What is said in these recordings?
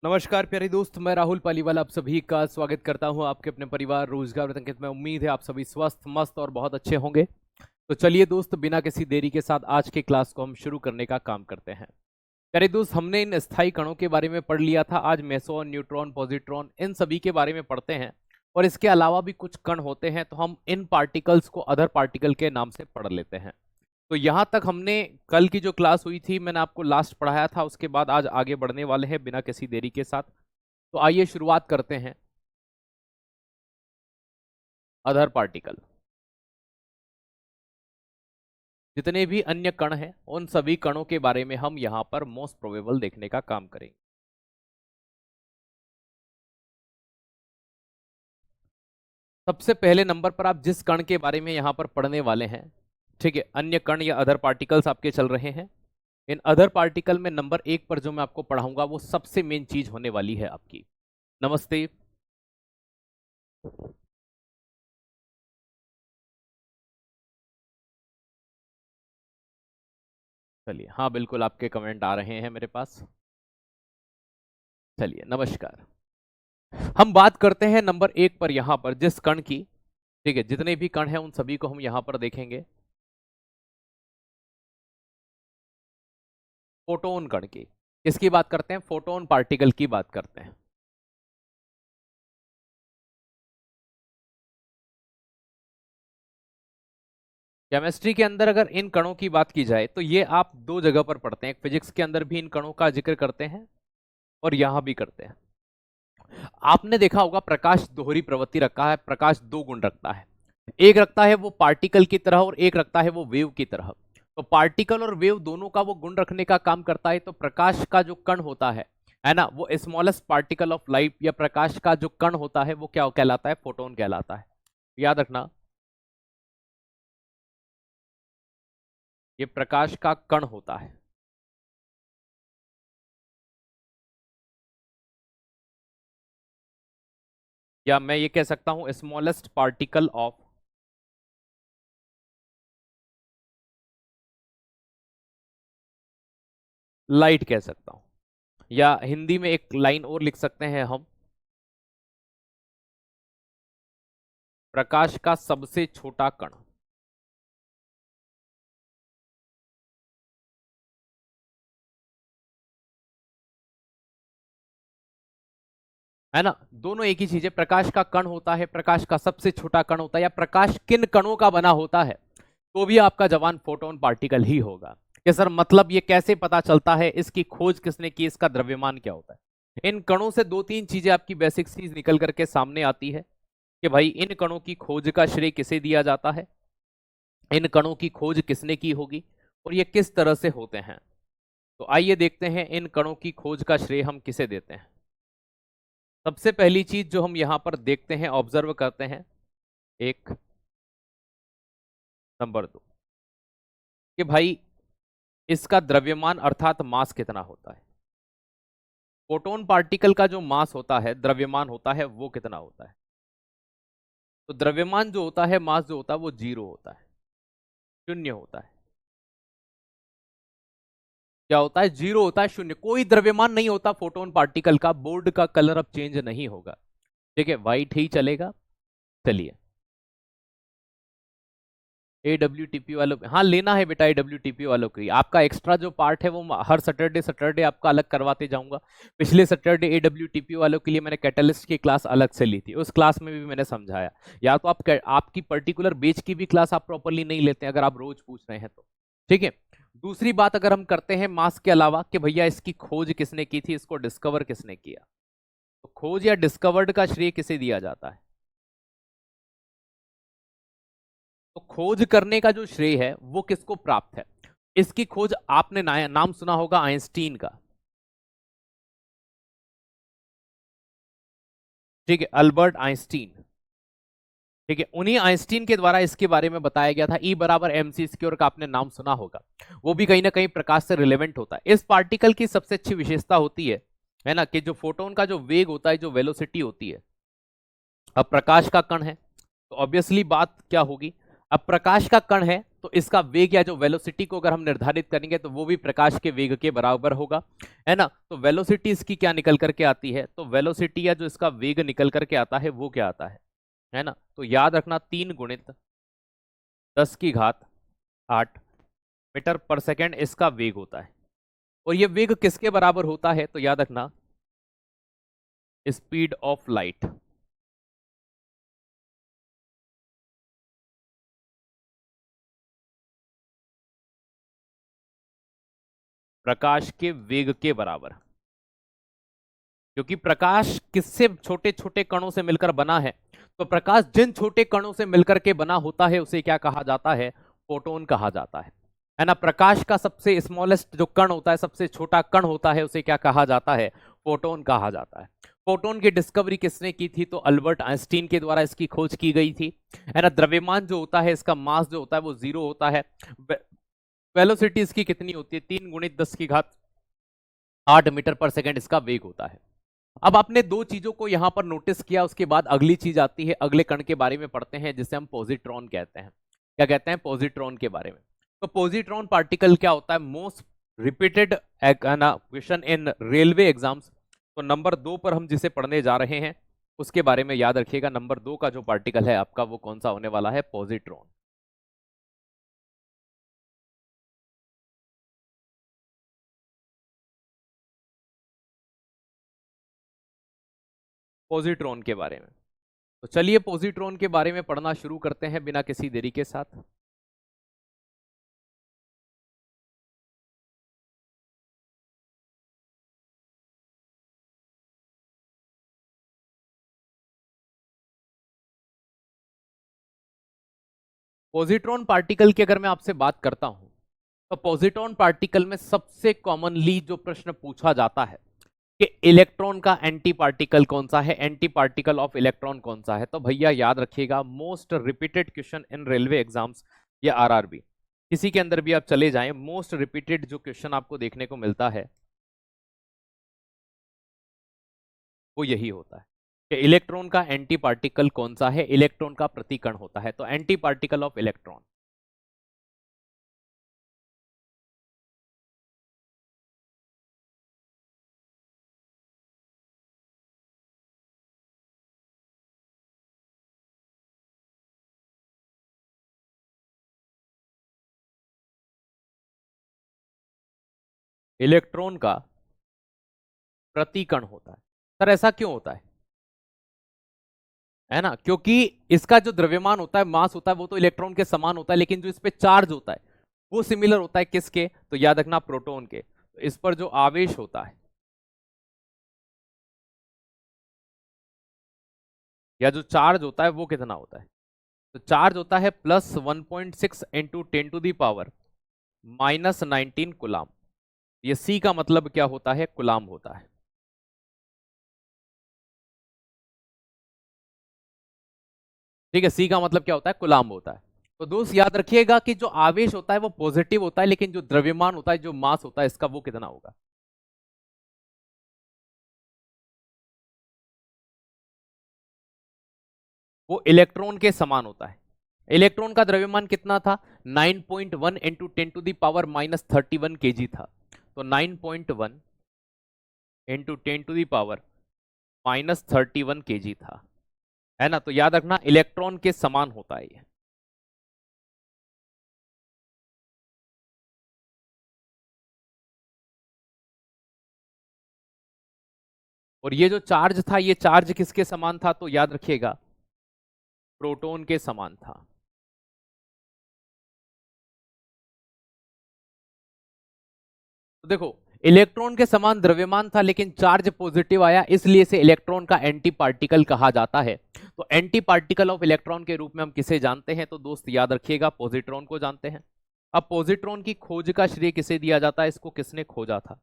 नमस्कार प्यारे दोस्त, मैं राहुल पालीवाल आप सभी का स्वागत करता हूं आपके अपने परिवार रोजगार और अंकित में। उम्मीद है आप सभी स्वस्थ मस्त और बहुत अच्छे होंगे। तो चलिए दोस्त, बिना किसी देरी के साथ आज के क्लास को हम शुरू करने का काम करते हैं। प्यारे दोस्त, हमने इन स्थायी कणों के बारे में पढ़ लिया था। आज मेसोन, न्यूट्रॉन, पॉजिट्रॉन, इन सभी के बारे में पढ़ते हैं। और इसके अलावा भी कुछ कण होते हैं, तो हम इन पार्टिकल्स को अदर पार्टिकल के नाम से पढ़ लेते हैं। तो यहां तक हमने कल की जो क्लास हुई थी, मैंने आपको लास्ट पढ़ाया था। उसके बाद आज आगे बढ़ने वाले हैं बिना किसी देरी के साथ। तो आइए शुरुआत करते हैं। अदर पार्टिकल, जितने भी अन्य कण हैं उन सभी कणों के बारे में हम यहां पर मोस्ट प्रोबेबल देखने का काम करेंगे। सबसे पहले नंबर पर आप जिस कण के बारे में यहां पर पढ़ने वाले हैं, ठीक है, अन्य कण या अदर पार्टिकल्स आपके चल रहे हैं। इन अदर पार्टिकल में नंबर 1 पर जो मैं आपको पढ़ाऊंगा वो सबसे मेन चीज होने वाली है आपकी। नमस्ते। चलिए, हाँ बिल्कुल आपके कमेंट आ रहे हैं मेरे पास। चलिए, नमस्कार। हम बात करते हैं नंबर 1 पर, यहां पर जिस कण की, ठीक है, जितने भी कण हैं उन सभी को हम यहां पर देखेंगे। फोटोन कण की, किसकी बात करते हैं? फोटोन पार्टिकल की बात करते हैं। केमिस्ट्री के अंदर अगर इन कणों की बात की जाए तो ये आप दो जगह पर पढ़ते हैं। फिजिक्स के अंदर भी इन कणों का जिक्र करते हैं और यहां भी करते हैं। आपने देखा होगा प्रकाश दोहरी प्रवृत्ति रखा है। प्रकाश दो गुण रखता है, एक रखता है वो पार्टिकल की तरह और एक रखता है वो वेव की तरह। तो पार्टिकल और वेव दोनों का वो गुण रखने का काम करता है। तो प्रकाश का जो कण होता है ना, वो स्मॉलेस्ट पार्टिकल ऑफ लाइट या प्रकाश का जो कण होता है वो क्या कहलाता है? फोटोन कहलाता है। याद रखना, ये प्रकाश का कण होता है। या मैं ये कह सकता हूं स्मॉलेस्ट पार्टिकल ऑफ लाइट कह सकता हूं। या हिंदी में एक लाइन और लिख सकते हैं हम, प्रकाश का सबसे छोटा कण। है ना, दोनों एक ही चीज है। प्रकाश का कण होता है, प्रकाश का सबसे छोटा कण होता है, या प्रकाश किन कणों का बना होता है, तो भी आपका जवाब फोटोन पार्टिकल ही होगा। कि सर मतलब ये कैसे पता चलता है, इसकी खोज किसने की, इसका द्रव्यमान क्या होता है? इन कणों से दो तीन चीजें आपकी बेसिक चीज निकल करके सामने आती है कि भाई इन कणों की खोज का श्रेय किसे दिया जाता है, इन कणों की खोज किसने की होगी और ये किस तरह से होते हैं। तो आइए देखते हैं इन कणों की खोज का श्रेय हम किसे देते हैं। सबसे पहली चीज जो हम यहां पर देखते हैं, ऑब्जर्व करते हैं, एक, नंबर 2, कि भाई इसका द्रव्यमान अर्थात मास कितना होता है। फोटोन पार्टिकल का जो मास होता है, द्रव्यमान होता है, वो कितना होता है? तो द्रव्यमान जो होता है, मास जो होता है, वो जीरो होता है, शून्य होता है। क्या होता है? जीरो होता है, शून्य। कोई द्रव्यमान नहीं होता फोटोन पार्टिकल का। बोर्ड का कलर अब चेंज नहीं होगा, ठीक है, व्हाइट ही चलेगा। चलिए, AWTP वालों, हाँ लेना है बेटा AWTP वालों को। आपका एक्स्ट्रा जो पार्ट है वो हर सैटरडे सैटरडे आपका अलग करवाते जाऊंगा। पिछले सैटरडे AWTP वालों के लिए मैंने कैटलिस्ट की क्लास अलग से ली थी, उस क्लास में भी मैंने समझाया। या तो आपकी पर्टिकुलर बेच की भी क्लास आप प्रॉपरली नहीं लेते अगर आप रोज पूछ रहे हैं तो, ठीक है। दूसरी बात अगर हम करते हैं मास के अलावा, कि भैया इसकी खोज किसने की थी, इसको डिस्कवर किसने किया, तो खोज या डिस्कवर्ड का श्रेय किसे दिया जाता है? तो खोज करने का जो श्रेय है वो किसको प्राप्त है? इसकी खोज आपने नाम सुना होगा आइंस्टीन का, ठीक है, अल्बर्ट आइंस्टीन, ठीक है। उन्हीं आइंस्टीन के द्वारा इसके बारे में बताया गया था। E = mc² का आपने नाम सुना होगा। वो भी कहीं ना कहीं प्रकाश से रिलेवेंट होता है। इस पार्टिकल की सबसे अच्छी विशेषता होती है ना, कि जो फोटोन का जो वेग होता है, जो वेलोसिटी होती है, अब प्रकाश का कण है तो ऑब्वियसली बात क्या होगी, अब प्रकाश का कण है तो इसका वेग या जो वेलोसिटी को अगर हम निर्धारित करेंगे तो वो भी प्रकाश के वेग के बराबर होगा, है ना। तो वेलोसिटी इसकी क्या निकल करके आती है, तो वेलोसिटी या जो इसका वेग निकल करके आता है वो क्या आता है ना। तो याद रखना 3 गुणित 10 की घात 8 मीटर पर सेकेंड इसका वेग होता है। और ये वेग किसके बराबर होता है, तो याद रखना स्पीड ऑफ लाइट। प्रकाश के वेग के बराबर, क्योंकि प्रकाश किससे छोटे छोटे कणों से मिलकर बना है, तो प्रकाश जिन छोटे कणों से मिलकर के बना होता है उसे क्या कहा जाता है, फोटोन कहा जाता है ना। प्रकाश का सबसे स्मॉलेस्ट जो कण होता है, सबसे छोटा कण होता है, उसे क्या कहा जाता है, फोटोन कहा जाता है। फोटोन की डिस्कवरी किसने की थी, तो अल्बर्ट आइंस्टीन के द्वारा इसकी खोज की गई थी, है ना। द्रव्यमान जो होता है, इसका मास जो होता है वो 0 होता है। वेलोसिटी इसकी कितनी होती है, 3 गुणित 10 की घात 8 मीटर पर सेकेंड इसका वेग होता है। अब आपने दो चीजों को यहां पर नोटिस किया, उसके बाद अगली चीज आती है, अगले कण के बारे में पढ़ते हैं जिसे हम पॉजिट्रॉन कहते हैं। क्या कहते हैं, पॉजिट्रॉन के बारे में। तो पॉजिट्रॉन पार्टिकल क्या होता है, most repeated question in railway exams. तो नंबर 2 पर हम जिसे पढ़ने जा रहे हैं उसके बारे में याद रखिएगा। नंबर 2 का जो पार्टिकल है आपका वो कौन सा होने वाला है, पॉजिट्रॉन। पॉजिट्रॉन के बारे में। तो चलिए पॉजिट्रॉन के बारे में पढ़ना शुरू करते हैं बिना किसी देरी के साथ। पॉजिट्रॉन पार्टिकल की अगर मैं आपसे बात करता हूं, तो पॉजिट्रॉन पार्टिकल में सबसे कॉमनली जो प्रश्न पूछा जाता है कि इलेक्ट्रॉन का एंटी पार्टिकल कौन सा है, एंटी पार्टिकल ऑफ इलेक्ट्रॉन कौन सा है। तो भैया याद रखिएगा, most repeated question in railway exams या आरआरबी, किसी के अंदर भी आप चले जाएं, मोस्ट रिपीटेड जो क्वेश्चन आपको देखने को मिलता है वो यही होता है कि इलेक्ट्रॉन का एंटी पार्टिकल कौन सा है, इलेक्ट्रॉन का प्रतिकण होता है। तो anti particle of electron, electron का प्रतिकण होता है। सर ऐसा क्यों होता है ना, क्योंकि इसका जो द्रव्यमान होता है, मास होता है, वो तो इलेक्ट्रॉन के समान होता है, लेकिन जो इस पे चार्ज होता है वो सिमिलर होता है किसके, तो याद रखना प्रोटॉन के। तो इस पर जो आवेश होता है या जो चार्ज होता है वो कितना होता है, तो चार्ज होता है +1.6 इंटू 10⁻⁻19 कुलाम। ये सी का मतलब क्या होता है, कुलाम होता है। ठीक है, सी का मतलब क्या होता है, कुलाम होता है। तो दोस्त याद रखिएगा कि जो आवेश होता है वो पॉजिटिव होता है, लेकिन जो द्रव्यमान होता है, जो मास होता है इसका, वो कितना होगा, वो इलेक्ट्रॉन के समान होता है। इलेक्ट्रॉन का द्रव्यमान कितना था, 9.1 इंटू 10⁻⁻31 kg था। तो 9.1 इंटू 10⁻⁻31 kg था, है ना। तो याद रखना इलेक्ट्रॉन के समान होता है ये। और ये जो चार्ज था, ये चार्ज किसके समान था, तो याद रखिएगा प्रोटॉन के समान था। तो देखो, इलेक्ट्रॉन के समान द्रव्यमान था लेकिन चार्ज पॉजिटिव आया, इसलिए से इलेक्ट्रॉन का एंटी पार्टिकल कहा जाता है। तो एंटी पार्टिकल ऑफ इलेक्ट्रॉन के रूप में हम किसे जानते हैं, तो दोस्त याद रखिएगा पॉजिट्रॉन को जानते हैं। अब पॉजिट्रॉन की खोज का श्रेय किसे दिया जाता है, इसको किसने खोजा था,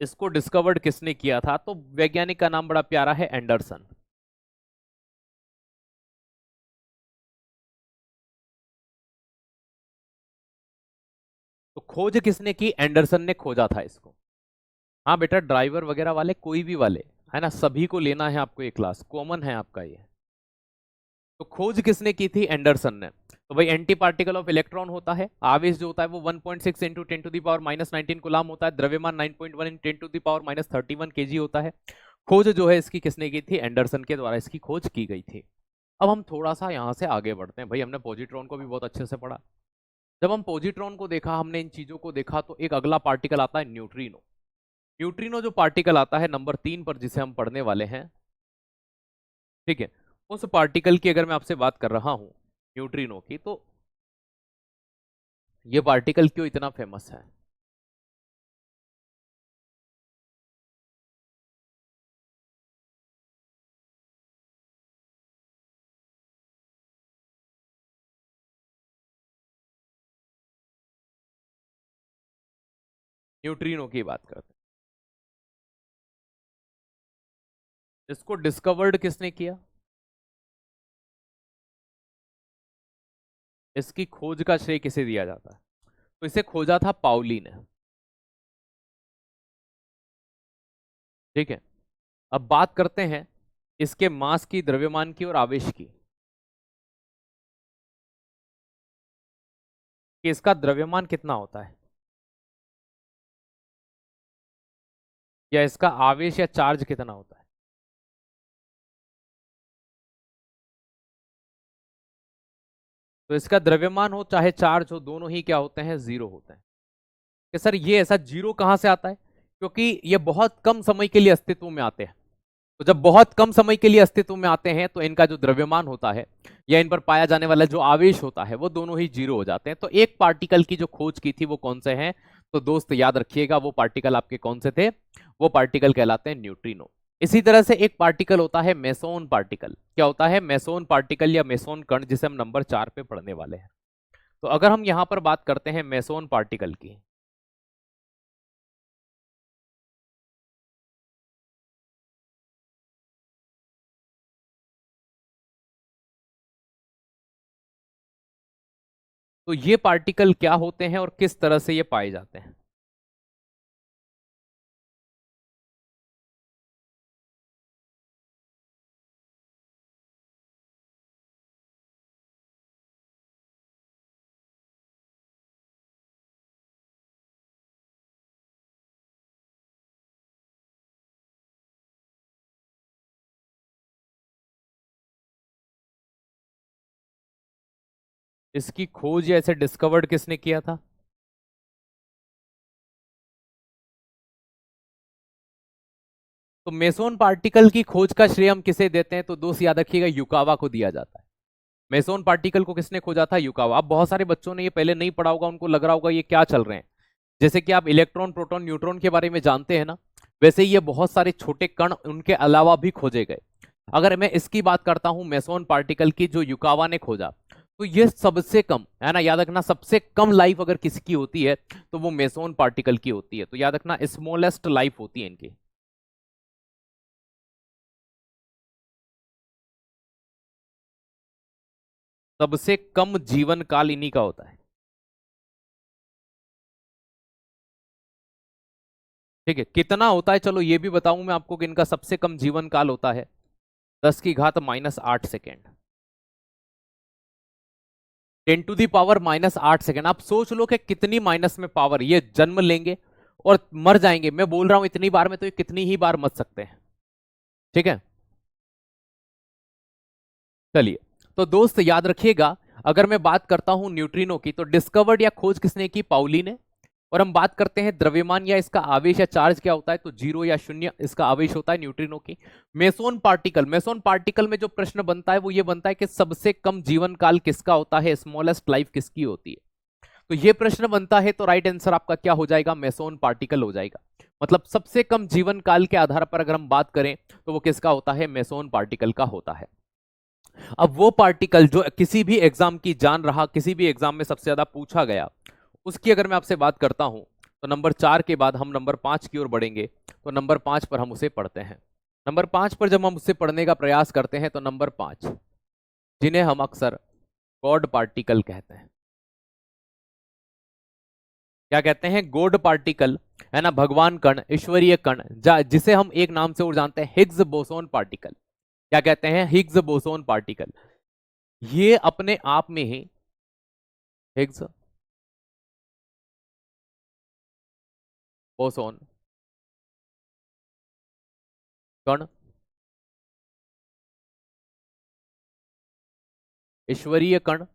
इसको डिस्कवर्ड किसने किया था, तो वैज्ञानिक का नाम बड़ा प्यारा है, एंडरसन। तो खोज किसने की, एंडरसन ने खोजा था इसको। हाँ बेटा, ड्राइवर वगैरह वाले, कोई भी वाले, है ना, सभी को लेना है आपको ये क्लास, कॉमन है आपका ये। तो खोज किसने की थी? एंडरसन ने। तो भाई एंटी पार्टिकल ऑफ इलेक्ट्रॉन होता है, आवेश जो होता है वो 1.6 इंटू 10⁻⁻19 कूलाम होता है, द्रव्यमान 9.1 इंटू 10⁻31 केजी होता है। खोज जो है इसकी किसने की थी? एंडरसन के द्वारा इसकी खोज की गई थी। अब हम थोड़ा सा यहाँ से आगे बढ़ते हैं। भाई हमने पॉजिट्रॉन को भी बहुत अच्छे से पढ़ा। जब हम पॉजिट्रॉन को देखा, हमने इन चीजों को देखा, तो एक अगला पार्टिकल आता है न्यूट्रिनो। न्यूट्रिनो जो पार्टिकल आता है नंबर 3 पर, जिसे हम पढ़ने वाले हैं, ठीक है, उस पार्टिकल की अगर मैं आपसे बात कर रहा हूं न्यूट्रिनो की, तो ये पार्टिकल क्यों इतना फेमस है? न्यूट्रिनो की बात करते हैं। इसको डिस्कवर्ड किसने किया? इसकी खोज का श्रेय किसे दिया जाता है? तो इसे खोजा था पाउली ने। ठीक है, अब बात करते हैं इसके मास की, द्रव्यमान की और आवेश की, कि इसका द्रव्यमान कितना होता है, या इसका आवेश या चार्ज कितना होता है। तो इसका द्रव्यमान हो चाहे चार्ज हो, दोनों ही क्या होते हैं? जीरो होते हैं। कि सर ये ऐसा जीरो कहां से आता है? क्योंकि ये बहुत कम समय के लिए अस्तित्व में आते हैं। तो जब बहुत कम समय के लिए अस्तित्व में आते हैं, तो इनका जो द्रव्यमान होता है या इन पर पाया जाने वाला जो आवेश होता है, वो दोनों ही जीरो हो जाते हैं। तो एक पार्टिकल की जो खोज की थी वो कौन से हैं? तो दोस्त याद रखिएगा, वो पार्टिकल आपके कौन से थे? वो पार्टिकल कहलाते हैं न्यूट्रिनो। इसी तरह से एक पार्टिकल होता है मेसोन पार्टिकल। क्या होता है? मेसोन पार्टिकल या मेसोन कण, जिसे हम नंबर 4 पे पढ़ने वाले हैं। तो अगर हम यहां पर बात करते हैं मेसोन पार्टिकल की, तो ये पार्टिकल क्या होते हैं और किस तरह से ये पाए जाते हैं? इसकी खोज या इसे डिस्कवर्ड किसने किया था? तो मेसोन पार्टिकल की खोज का श्रेय हम किसे देते हैं? तो दोस्त याद रखिएगा, युकावा को दिया जाता है। मेसोन पार्टिकल को किसने खोजा था? युकावा। अब बहुत सारे बच्चों ने ये पहले नहीं पढ़ा होगा, उनको लग रहा होगा ये क्या चल रहे हैं। जैसे कि आप इलेक्ट्रॉन, प्रोटॉन, न्यूट्रॉन के बारे में जानते हैं ना, वैसे ही ये बहुत सारे छोटे कण उनके अलावा भी खोजे गए। अगर मैं इसकी बात करता हूं मेसोन पार्टिकल की, जो युकावा ने खोजा, तो ये सबसे कम है ना, याद रखना, सबसे कम लाइफ अगर किसकी होती है तो वो मेसोन पार्टिकल की होती है। तो याद रखना, स्मॉलेस्ट लाइफ होती है इनकी। सबसे कम जीवन काल इन्हीं का होता है। ठीक है, कितना होता है चलो ये भी बताऊं मैं आपको कि इनका सबसे कम जीवन काल होता है 10⁻⁸ (10⁻⁸). आप सोच लो कि कितनी माइनस में पावर, ये जन्म लेंगे और मर जाएंगे। मैं बोल रहा हूं इतनी बार में, तो ये कितनी ही बार मर सकते हैं। ठीक है, चलिए। तो दोस्त याद रखिएगा, अगर मैं बात करता हूं न्यूट्रिनो की, तो डिस्कवर्ड या खोज किसने की? पाउली ने। और हम बात करते हैं द्रव्यमान या इसका आवेश या चार्ज क्या होता है, तो जीरो या शून्य इसका आवेश होता है न्यूट्रिनो की। मेसोन पार्टिकल में जो प्रश्न बनता है वो ये बनता है कि सबसे कम जीवन काल किसका होता है, स्मॉलेस्ट लाइफ किसकी होती है। तो ये प्रश्न बनता है, तो राइट आंसर आपका क्या हो जाएगा? मेसोन पार्टिकल हो जाएगा। मतलब सबसे कम जीवन काल के आधार पर अगर हम बात करें तो वो किसका होता है? मेसोन पार्टिकल का होता है। अब वो पार्टिकल जो किसी भी एग्जाम की जान रहा, किसी भी एग्जाम में सबसे ज्यादा पूछा गया, उसकी अगर मैं आपसे बात करता हूं, तो नंबर 4 के बाद हम नंबर 5 की ओर बढ़ेंगे। तो नंबर 5 पर हम उसे पढ़ते हैं। नंबर 5 पर जब हम उसे पढ़ने का प्रयास करते हैं, तो नंबर 5, जिन्हें हम अक्सर गॉड पार्टिकल कहते हैं। क्या कहते हैं? गॉड पार्टिकल, है ना, भगवान कण, ईश्वरीय कण, जिसे हम एक नाम से और जानते हैं हिग्स बोसोन पार्टिकल। क्या कहते हैं? Higgs boson particle. ये अपने आप में ही हिग्स बोसोन कण, ईश्वरीय कण,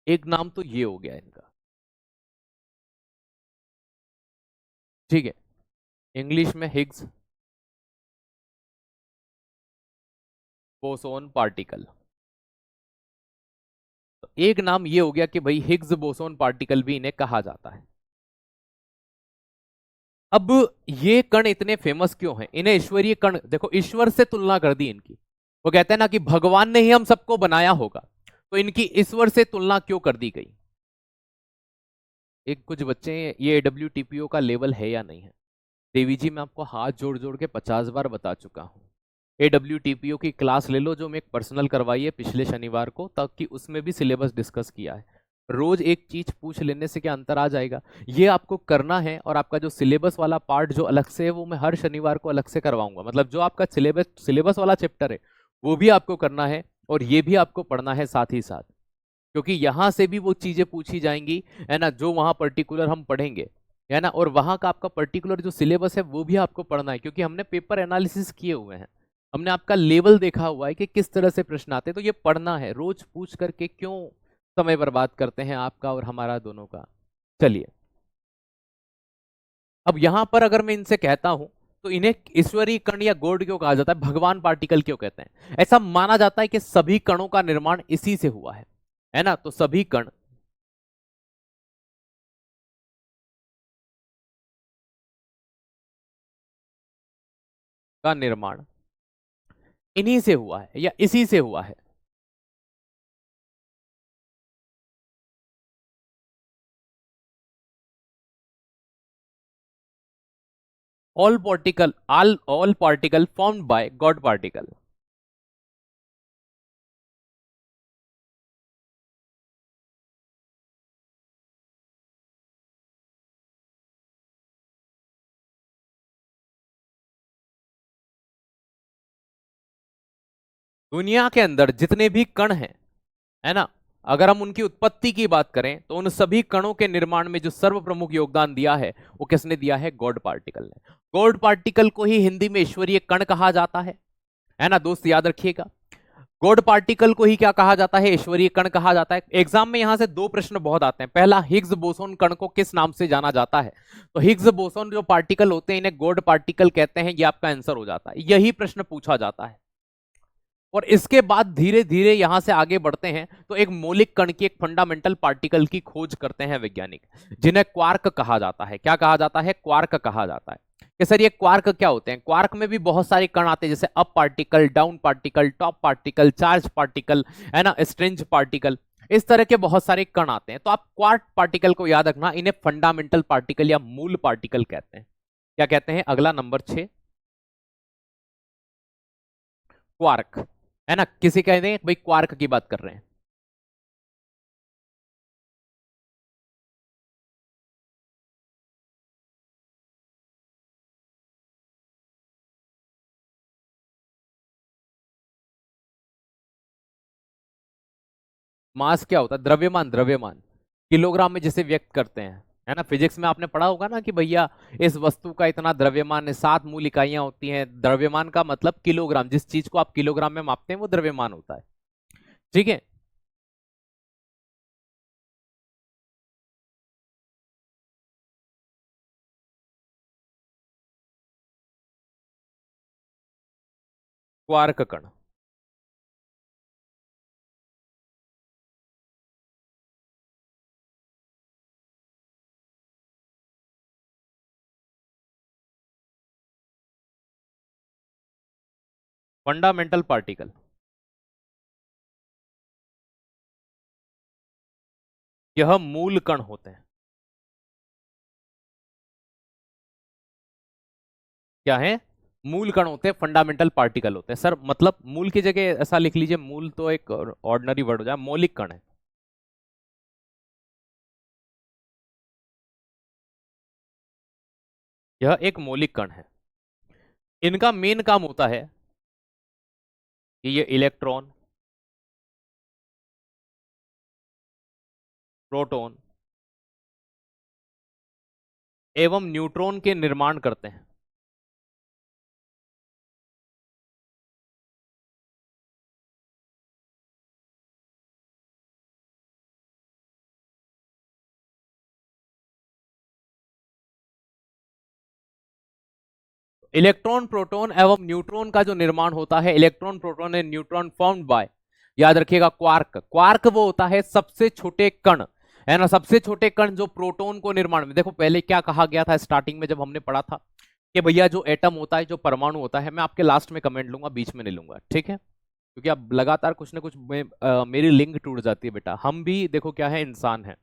एक नाम तो ये हो गया इनका, ठीक है, इंग्लिश में हिग्स बोसोन पार्टिकल। तो एक नाम ये हो गया कि भाई हिग्स बोसोन पार्टिकल भी इन्हें कहा जाता है। अब ये कण इतने फेमस क्यों हैं? इन्हें ईश्वरीय कण, देखो ईश्वर से तुलना कर दी इनकी। वो कहते हैं ना कि भगवान ने ही हम सबको बनाया होगा, तो इनकी ईश्वर से तुलना क्यों कर दी गई? एक कुछ बच्चे, ये AWTPO का लेवल है या नहीं है? देवी जी, मैं आपको हाथ जोड़ जोड़ के 50 बार बता चुका हूं, AWTPO की क्लास ले लो जो मैं एक पर्सनल करवाई है पिछले शनिवार को, ताकि उसमें भी सिलेबस डिस्कस किया है। रोज एक चीज पूछ लेने से क्या अंतर आ जाएगा? ये आपको करना है, और आपका जो सिलेबस वाला पार्ट जो अलग से है वो मैं हर शनिवार को अलग से करवाऊंगा। मतलब जो आपका सिलेबस वाला चैप्टर है वो भी आपको करना है, और ये भी आपको पढ़ना है साथ ही साथ, क्योंकि यहां से भी वो चीजें पूछी जाएंगी, है ना, जो वहां पर्टिकुलर हम पढ़ेंगे, है ना, और वहां का आपका पर्टिकुलर जो सिलेबस है वो भी आपको पढ़ना है, क्योंकि हमने पेपर एनालिसिस किए हुए हैं, हमने आपका लेवल देखा हुआ है कि किस तरह से प्रश्न आते हैं। तो ये पढ़ना है, रोज पूछ करके क्यों समय बर्बाद करते हैं आपका और हमारा दोनों का। चलिए, अब यहां पर अगर मैं इनसे कहता हूं तो इन्हें ईश्वरीय कण या गॉड क्यों कहा जाता है, भगवान पार्टिकल क्यों कहते हैं? ऐसा माना जाता है कि सभी कणों का निर्माण इसी से हुआ है ना, तो सभी कण का निर्माण इन्हीं से हुआ है या इसी से हुआ है। All particle formed by God particle. दुनिया के अंदर जितने भी कण हैं, है ना, अगर हम उनकी उत्पत्ति की बात करें तो उन सभी कणों के निर्माण में जो सर्व प्रमुख योगदान दिया है वो किसने दिया है? गॉड पार्टिकल ने। गॉड पार्टिकल को ही हिंदी में ईश्वरीय कण कहा जाता है ना दोस्त, याद रखिएगा। गॉड पार्टिकल को ही क्या कहा जाता है? ईश्वरीय कण कहा जाता है। एग्जाम में यहां से दो प्रश्न बहुत आते हैं। पहला, हिग्स बोसोन कण को किस नाम से जाना जाता है? तो हिग्स बोसोन जो पार्टिकल होते हैं इन्हें गॉड पार्टिकल कहते हैं, ये आपका आंसर हो जाता है। यही प्रश्न पूछा जाता है। और इसके बाद धीरे धीरे यहां से आगे बढ़ते हैं तो एक मौलिक कण की, एक फंडामेंटल पार्टिकल की खोज करते हैं वैज्ञानिक, जिन्हें क्वार्क कहा जाता है। क्या कहा जाता है? क्वार्क कहा जाता है। कि सर ये क्वार्क क्या होते हैं? क्वार्क में भी बहुत सारे कण आते हैं, जैसे up particle, down particle, top particle, charge particle, है ना, स्ट्रेंज पार्टिकल, इस तरह के बहुत सारे कण आते हैं। तो आप क्वार्क पार्टिकल को याद रखना, इन्हें फंडामेंटल पार्टिकल या मूल पार्टिकल कहते हैं। क्या कहते हैं? अगला नंबर 6, क्वार्क, है ना। किसी कहते हैं भाई क्वार्क की बात कर रहे हैं। मास क्या होता है? द्रव्यमान, द्रव्यमान किलोग्राम में जिसे व्यक्त करते हैं, है ना। फिजिक्स में आपने पढ़ा होगा ना कि भैया इस वस्तु का इतना द्रव्यमान है, 7 मूल इकाइयां होती हैं। द्रव्यमान का मतलब किलोग्राम, जिस चीज को आप किलोग्राम में मापते हैं वो द्रव्यमान होता है, ठीक है। क्वार्क कण, फंडामेंटल पार्टिकल, यह मूल कण होते हैं। क्या है? मूल कण होते हैं, फंडामेंटल पार्टिकल होते हैं। सर मतलब मूल की जगह ऐसा लिख लीजिए, मूल तो एक ऑर्डिनरी वर्ड हो जाए, मौलिक कण है। यह एक मौलिक कण है। इनका मेन काम होता है कि ये इलेक्ट्रॉन, प्रोटॉन एवं न्यूट्रॉन के निर्माण करते हैं। इलेक्ट्रॉन, प्रोटॉन एवं न्यूट्रॉन का जो निर्माण होता है, electron, proton and neutron formed by, याद रखिएगा, क्वार्क। क्वार्क वो होता है सबसे छोटे कण, है ना, सबसे छोटे कण जो प्रोटॉन को निर्माण में, देखो पहले क्या कहा गया था स्टार्टिंग में जब हमने पढ़ा था कि भैया जो एटम होता है, जो परमाणु होता है, मैं आपके लास्ट में कमेंट लूंगा, बीच में नहीं लूंगा, ठीक है, क्योंकि अब लगातार कुछ ना कुछ मेरी लिंक टूट जाती है बेटा। हम भी देखो क्या है, इंसान है,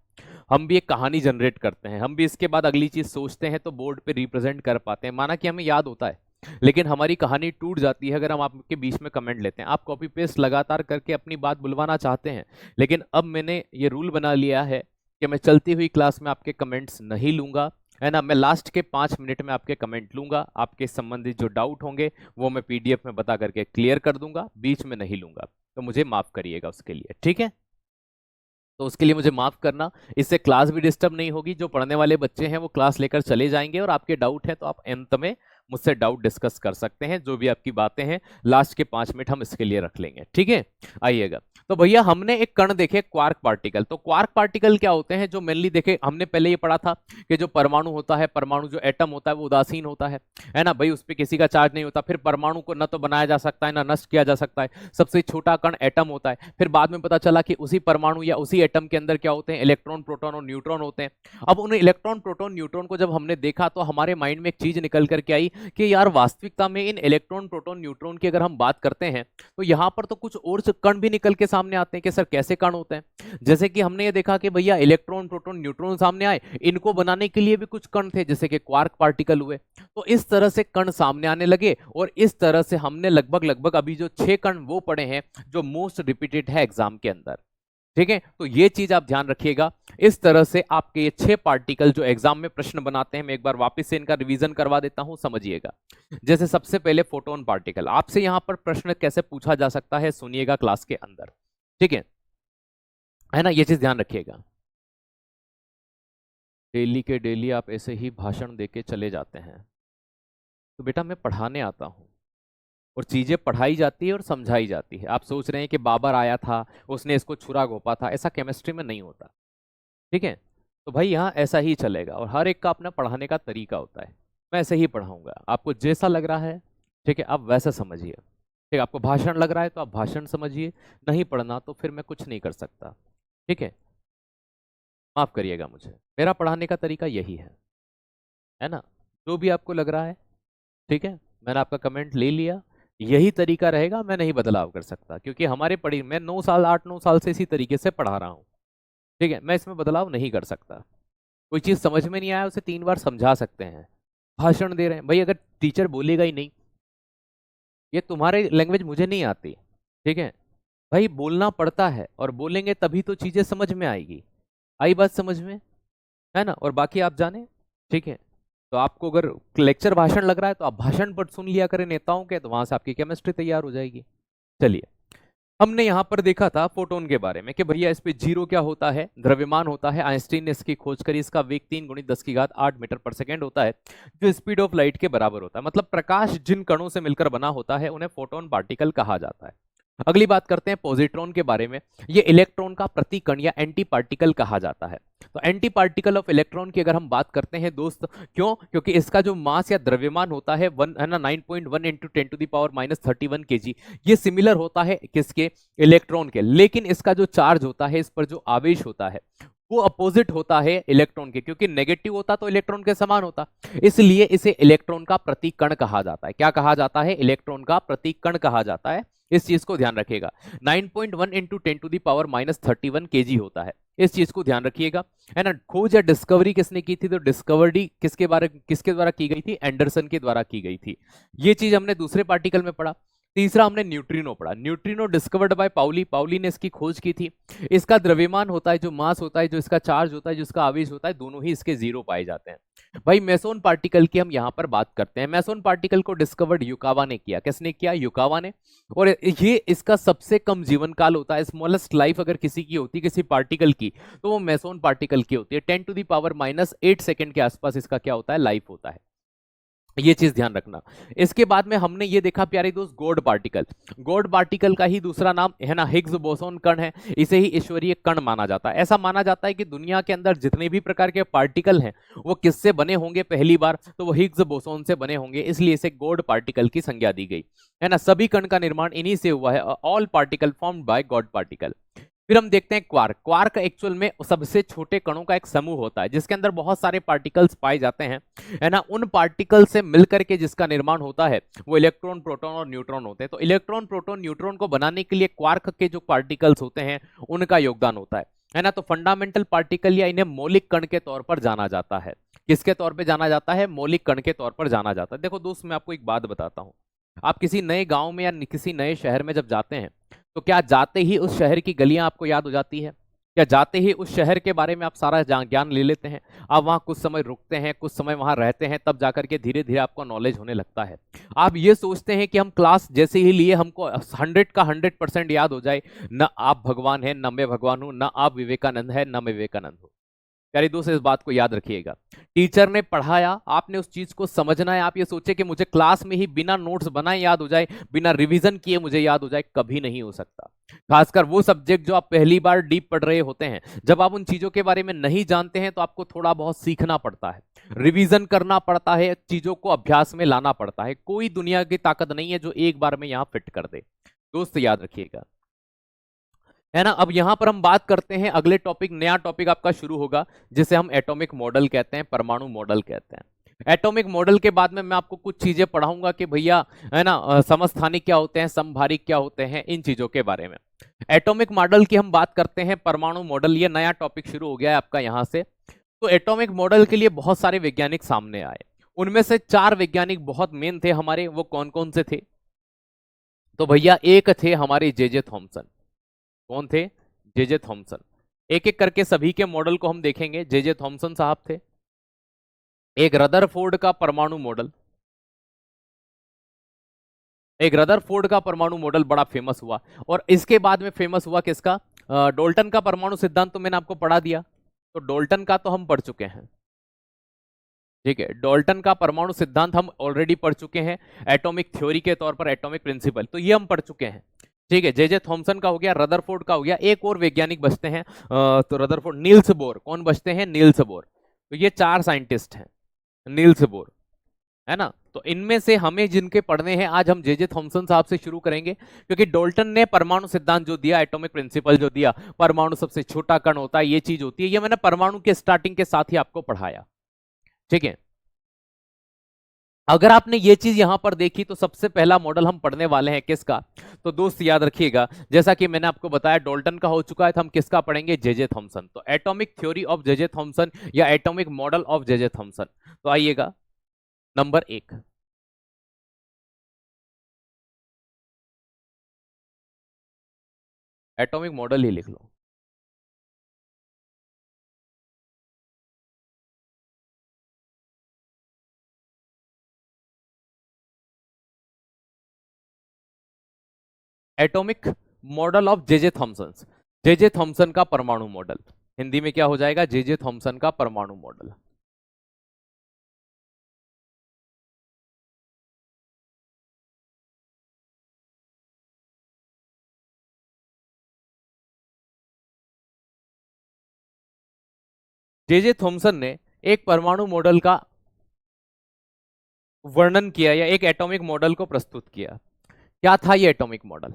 हम भी एक कहानी जनरेट करते हैं, हम भी इसके बाद अगली चीज सोचते हैं तो बोर्ड पे रिप्रेजेंट कर पाते हैं, माना कि हमें याद होता है, लेकिन हमारी कहानी टूट जाती है अगर हम आपके बीच में कमेंट लेते हैं। आप कॉपी पेस्ट लगातार करके अपनी बात बुलवाना चाहते हैं, लेकिन अब मैंने ये रूल बना लिया है कि मैं चलती हुई क्लास में आपके कमेंट्स नहीं लूंगा, है ना, मैं लास्ट के 5 मिनट में आपके कमेंट लूंगा, आपके संबंधित जो डाउट होंगे वो मैं पीडीएफ में बता करके क्लियर कर दूंगा, बीच में नहीं लूंगा, तो मुझे माफ करिएगा उसके लिए, ठीक है। तो उसके लिए मुझे माफ करना, इससे क्लास भी डिस्टर्ब नहीं होगी, जो पढ़ने वाले बच्चे हैं वो क्लास लेकर चले जाएंगे, और आपके डाउट है तो आप अंत में मुझसे डाउट डिस्कस कर सकते हैं, जो भी आपकी बातें हैं लास्ट के 5 मिनट हम इसके लिए रख लेंगे, ठीक है। आइएगा, तो भैया हमने एक कण देखे क्वार्क पार्टिकल। तो क्वार्क पार्टिकल क्या होते हैं, जो मेनली देखे हमने पहले ये पढ़ा था कि जो परमाणु होता है, परमाणु जो एटम होता है वो उदासीन होता है ना भाई, उस पर किसी का चार्ज नहीं होता, फिर परमाणु को न तो बनाया जा सकता है ना नष्ट किया जा सकता है, सबसे छोटा कण एटम होता है। फिर बाद में पता चला कि उसी परमाणु या उसी एटम के अंदर क्या होते हैं, इलेक्ट्रॉन, प्रोटॉन और न्यूट्रॉन होते हैं। अब उन इलेक्ट्रॉन, प्रोटॉन, न्यूट्रॉन को जब हमने देखा तो हमारे माइंड में एक चीज निकल करके आई कि यार वास्तविकता में इन इलेक्ट्रॉन, प्रोटॉन, न्यूट्रॉन की अगर हम बात करते हैं तो यहां पर तो कुछ और कण भी निकल के सामने आते हैं कि सर कैसे कण होते हैं। जैसे कि हमने ये देखा कि भैया इलेक्ट्रॉन, प्रोटॉन, न्यूट्रॉन सामने आए, इनको बनाने के लिए भी कुछ कण थे, जैसे कि क्वार्क पार्टिकल हुए। तो इस तरह से कण सामने आने लगे, और इस तरह से हमने लगभग अभी जो 6 कण वो पढ़े हैं जो मोस्ट रिपीटेड है एग्जाम के अंदर, ठीक है। तो ये चीज आप ध्यान रखिएगा, इस तरह से आपके ये 6 पार्टिकल जो एग्जाम में प्रश्न बनाते हैं, मैं एक बार वापस से इनका रिवीजन करवा देता हूं, समझिएगा। जैसे सबसे पहले फोटोन पार्टिकल, आपसे यहां पर प्रश्न कैसे पूछा जा सकता है, सुनिएगा क्लास के अंदर, ठीक है ना, ये चीज ध्यान रखिएगा। डेली के डेली आप ऐसे ही भाषण देके चले जाते हैं, तो बेटा मैं पढ़ाने आता हूं और चीजें पढ़ाई जाती है और समझाई जाती है। आप सोच रहे हैं कि बाबर आया था, उसने इसको छुरा घोंपा था, ऐसा केमिस्ट्री में नहीं होता, ठीक है। तो भाई यहाँ ऐसा ही चलेगा, और हर एक का अपना पढ़ाने का तरीका होता है। मैं ऐसे ही पढ़ाऊंगा, आपको जैसा लग रहा है, ठीक है, आप वैसा समझिए, ठीक है। आपको भाषण लग रहा है तो आप भाषण समझिए, नहीं पढ़ना तो फिर मैं कुछ नहीं कर सकता, ठीक है। माफ करिएगा मुझे, मेरा पढ़ाने का तरीका यही है ना, जो भी आपको लग रहा है, ठीक है। मैंने आपका कमेंट ले लिया, यही तरीका रहेगा, मैं नहीं बदलाव कर सकता, क्योंकि हमारे पढ़ी मैं 9 साल 8-9 साल से इसी तरीके से पढ़ा रहा हूँ, ठीक है। मैं इसमें बदलाव नहीं कर सकता। कोई चीज समझ में नहीं आया उसे 3 बार समझा सकते हैं। भाषण दे रहे हैं भाई, अगर टीचर बोलेगा ही नहीं, ये तुम्हारे लैंग्वेज मुझे नहीं आती, ठीक है भाई, बोलना पड़ता है, और बोलेंगे तभी तो चीजें समझ में आएगी। आई बात समझ में, है ना। और बाकी आप जाने, ठीक है। तो आपको अगर लेक्चर भाषण लग रहा है तो आप भाषण पर सुन लिया करें नेताओं के, तो वहां से आपकी केमिस्ट्री तैयार हो जाएगी। चलिए, हमने यहां पर देखा था फोटोन के बारे में कि भैया इस पे जीरो क्या होता है, द्रव्यमान होता है। आइंस्टीन ने इसकी खोज करी, इसका वेग 3 × 10⁸ मीटर पर सेकेंड होता है, जो स्पीड ऑफ लाइट के बराबर होता है। मतलब प्रकाश जिन कणों से मिलकर बना होता है उन्हें फोटोन पार्टिकल कहा जाता है। अगली बात करते हैं पॉजिट्रॉन के बारे में। ये इलेक्ट्रॉन का प्रतिकण या एंटी पार्टिकल कहा जाता है। तो एंटी पार्टिकल ऑफ इलेक्ट्रॉन की अगर हम बात करते हैं दोस्त, क्यों, क्योंकि इसका जो मास या द्रव्यमान होता है 1 है ना 9.1 × 10⁻³ kg, ये सिमिलर होता है किसके, इलेक्ट्रॉन के। लेकिन इसका जो चार्ज होता है, इस पर जो आवेश होता है, वो अपोजिट होता है इलेक्ट्रॉन के, क्योंकि नेगेटिव होता तो इलेक्ट्रॉन के समान होता, इसलिए इसे इलेक्ट्रॉन का प्रतिकण कहा जाता है। क्या कहा जाता है, इलेक्ट्रॉन का प्रतिकण कहा जाता है। इस चीज को ध्यान रखिएगा। 9.1 × 10⁻³ kg होता है, इस चीज को ध्यान रखिएगा, है ना। खोज या डिस्कवरी किसने की थी, तो डिस्कवरी किसके द्वारा की गई थी, एंडरसन के द्वारा की गई थी। ये चीज हमने दूसरे पार्टिकल में पढ़ा। तीसरा हमने न्यूट्रिनो पढ़ा। Neutrino discovered by Pauli, Pauli ने इसकी खोज की थी। इसका द्रव्यमान होता है, जो मास होता है, जो इसका चार्ज होता है, जो इसका आवेश होता है, दोनों ही इसके 0 पाए जाते हैं। भाई मेसोन पार्टिकल की हम यहाँ पर बात करते हैं। मेसोन पार्टिकल को डिस्कवर्ड युकावा ने किया। किसने किया? युकावा ने। और ये इसका सबसे कम जीवन काल होता है। स्मॉलेस्ट लाइफ अगर किसी की होती, किसी पार्टिकल की, तो वो मेसोन पार्टिकल की होती है। 10⁻⁻8 सेकंड के आसपास इसका क्या होता है? लाइफ होता है। ये चीज ध्यान रखना। इसके बाद में हमने ये देखा प्यारे दोस्त, गॉड पार्टिकल। गॉड पार्टिकल का ही दूसरा नाम है ना हिग्स बोसोन कण है। इसे ही ईश्वरीय कण माना जाता है। ऐसा माना जाता है कि दुनिया के अंदर जितने भी प्रकार के पार्टिकल हैं वो किससे बने होंगे? पहली बार तो वो हिग्स बोसोन से बने होंगे, इसलिए इसे गॉड पार्टिकल की संज्ञा दी गई, है ना। सभी कण का निर्माण इन्हीं से हुआ है। All particle formed by God particle. फिर हम देखते हैं क्वार्क। क्वार्क एक्चुअल में सबसे छोटे कणों का एक समूह होता है जिसके अंदर बहुत सारे पार्टिकल्स पाए जाते हैं, है ना। उन पार्टिकल से मिलकर के जिसका निर्माण होता है वो इलेक्ट्रॉन, प्रोटॉन और न्यूट्रॉन होते हैं। तो इलेक्ट्रॉन, प्रोटॉन, न्यूट्रॉन को बनाने के लिए क्वार्क के जो पार्टिकल्स होते हैं उनका योगदान होता है ना। तो फंडामेंटल पार्टिकल या इन्हें मौलिक कण के तौर पर जाना जाता है। किसके तौर पर जाना जाता है? मौलिक कण के तौर पर जाना जाता है। देखो दोस्त, मैं आपको एक बात बताता हूं। आप किसी नए गांव में या किसी नए शहर में जब जाते हैं तो क्या जाते ही उस शहर की गलियां आपको याद हो जाती है? क्या जाते ही उस शहर के बारे में आप सारा ज्ञान ले लेते हैं? आप वहां कुछ समय रुकते हैं, कुछ समय वहां रहते हैं, तब जाकर के धीरे धीरे आपको नॉलेज होने लगता है। आप ये सोचते हैं कि हम क्लास जैसे ही लिए हमको 100 का 100% याद हो जाए। न आप भगवान है, न मैं भगवान हूं, न आप विवेकानंद है, न मैं विवेकानंद हूं। प्यारे दोस्त, इस बात को याद रखिएगा। टीचर ने पढ़ाया, आपने उस चीज को समझना है। आप ये सोचे कि मुझे क्लास में ही बिना नोट्स बनाए याद हो जाए, बिना रिवीजन किए मुझे याद हो जाए, कभी नहीं हो सकता। खासकर वो सब्जेक्ट जो आप पहली बार डीप पढ़ रहे होते हैं, जब आप उन चीजों के बारे में नहीं जानते हैं तो आपको थोड़ा बहुत सीखना पड़ता है, रिवीजन करना पड़ता है, चीजों को अभ्यास में लाना पड़ता है। कोई दुनिया की ताकत नहीं है जो एक बार में यहां फिट कर दे। दोस्त याद रखिएगा, है ना। अब यहां पर हम बात करते हैं अगले टॉपिक, नया टॉपिक आपका शुरू होगा जिसे हम एटॉमिक मॉडल कहते हैं, परमाणु मॉडल कहते हैं। एटॉमिक मॉडल के बाद में मैं आपको कुछ चीजें पढ़ाऊंगा कि भैया, है ना, समस्थानिक क्या होते हैं, समभारिक क्या होते हैं, इन चीजों के बारे में। एटॉमिक मॉडल की हम बात करते हैं, परमाणु मॉडल, ये नया टॉपिक शुरू हो गया है आपका यहां से। तो एटॉमिक मॉडल के लिए बहुत सारे वैज्ञानिक सामने आए। उनमें से 4 वैज्ञानिक बहुत मेन थे हमारे। वो कौन कौन से थे? तो भैया एक थे हमारे जे थॉमसन। कौन थे? J Thomson. एक एक करके सभी के मॉडल को हम देखेंगे। जे थॉमसन साहब थे। एक रदरफोर्ड का परमाणु मॉडल, एक रदरफोर्ड का परमाणु मॉडल बड़ा फेमस हुआ। और इसके बाद में फेमस हुआ किसका? डोल्टन का परमाणु सिद्धांत तो मैंने आपको पढ़ा दिया। तो डोल्टन का तो हम पढ़ चुके हैं, ठीक है। डोल्टन का परमाणु सिद्धांत हम ऑलरेडी पढ़ चुके हैं, एटॉमिक थ्योरी के तौर पर, एटॉमिक प्रिंसिपल, तो ये हम पढ़ चुके हैं, ठीक है। जे थॉमसन का हो गया, रदरफोर्ड का हो गया। एक और वैज्ञानिक बचते हैं, तो रदरफोर्ड, नील्स बोर। कौन बचते हैं? Niels Bohr. तो ये 4 साइंटिस्ट हैं, नील्स बोर, है ना। तो इनमें से हमें जिनके पढ़ने हैं आज, हम जे थॉमसन साहब से शुरू करेंगे, क्योंकि डोल्टन ने परमाणु सिद्धांत जो दिया, एटॉमिक प्रिंसिपल जो दिया, परमाणु सबसे छोटा कण होता है, ये चीज होती है, ये मैंने परमाणु के स्टार्टिंग के साथ ही आपको पढ़ाया, ठीक है। अगर आपने ये चीज यहां पर देखी तो सबसे पहला मॉडल हम पढ़ने वाले हैं किसका? तो दोस्त याद रखिएगा, जैसा कि मैंने आपको बताया डोल्टन का हो चुका है, तो हम किसका पढ़ेंगे? J Thomson. तो atomic theory of J Thomson या atomic model of J Thomson. तो आइएगा नंबर 1, एटॉमिक मॉडल ही लिख लो। Atomic model of J Thomson, J Thomson का परमाणु मॉडल। हिंदी में क्या हो जाएगा? जे थॉमसन का परमाणु मॉडल। जे थॉमसन ने एक परमाणु मॉडल का वर्णन किया या एक एटॉमिक मॉडल को प्रस्तुत किया। क्या था ये एटॉमिक मॉडल?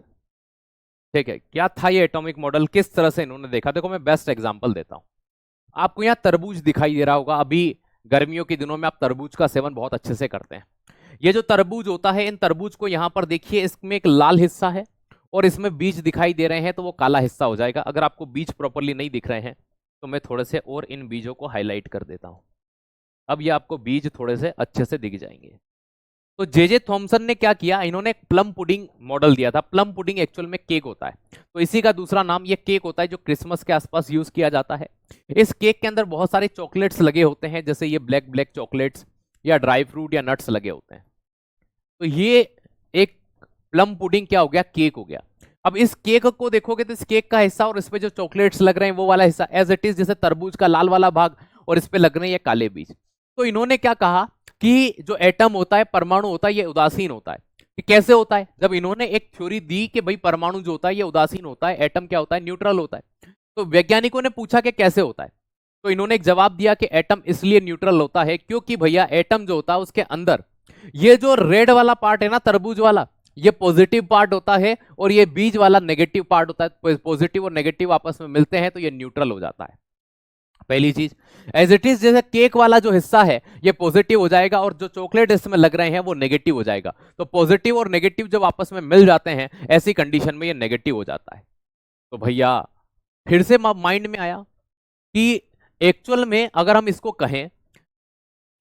ठीक है, क्या था ये एटॉमिक मॉडल, किस तरह से इन्होंने देखा? देखो मैं बेस्ट एग्जांपल देता हूं। आपको यहाँ तरबूज दिखाई दे रहा होगा। अभी गर्मियों के दिनों में आप तरबूज का सेवन बहुत अच्छे से करते हैं। ये जो तरबूज होता है, इन तरबूज को यहां पर देखिए, इसमें एक लाल हिस्सा है और इसमें बीज दिखाई दे रहे हैं, तो वो काला हिस्सा हो जाएगा। अगर आपको बीज प्रॉपरली नहीं दिख रहे हैं तो मैं थोड़े से और इन बीजों को हाईलाइट कर देता हूं। अब ये आपको बीज थोड़े से अच्छे से दिख जाएंगे। तो जे थॉमसन ने क्या किया, इन्होंने एक प्लम पुडिंग मॉडल दिया था। प्लम पुडिंग एक्चुअल में केक होता है, तो इसी का दूसरा नाम ये केक होता है, जो क्रिसमस के आसपास यूज किया जाता है। इस केक के अंदर बहुत सारे चॉकलेट्स लगे होते हैं, जैसे ये ब्लैक ब्लैक चॉकलेट्स या ड्राई फ्रूट या नट्स लगे होते हैं। तो ये एक प्लम पुडिंग क्या हो गया, केक हो गया। अब इस केक को देखोगे तो इस केक का हिस्सा और इस पे जो चॉकलेट्स लग रहे हैं वो वाला हिस्सा एज इट इज, जैसे तरबूज का लाल वाला भाग और इस पे लग रहे हैं ये काले बीज। तो इन्होंने क्या कहा कि जो एटम होता है, परमाणु होता है, ये उदासीन होता है। कि कैसे होता है, जब इन्होंने एक थ्योरी दी कि भाई परमाणु जो होता है ये उदासीन होता है, एटम क्या होता है, न्यूट्रल होता है। तो वैज्ञानिकों ने पूछा कि कैसे होता है, तो इन्होंने एक जवाब दिया कि एटम इसलिए न्यूट्रल होता है क्योंकि भैया एटम जो होता है उसके अंदर ये जो रेड वाला पार्ट है ना, तरबूज वाला, ये पॉजिटिव पार्ट होता है और ये बीज वाला नेगेटिव पार्ट होता है। पॉजिटिव और नेगेटिव आपस में मिलते हैं तो ये न्यूट्रल हो जाता है। पहली चीज, एज इट इज जैसे केक वाला जो हिस्सा है ये पॉजिटिव हो जाएगा और जो चॉकलेट इसमें लग रहे हैं वो नेगेटिव हो जाएगा। तो पॉजिटिव और नेगेटिव जब आपस में मिल जाते हैं ऐसी कंडीशन में ये नेगेटिव हो जाता है। तो भैया फिर से माइंड में आया कि एक्चुअल में अगर हम इसको कहें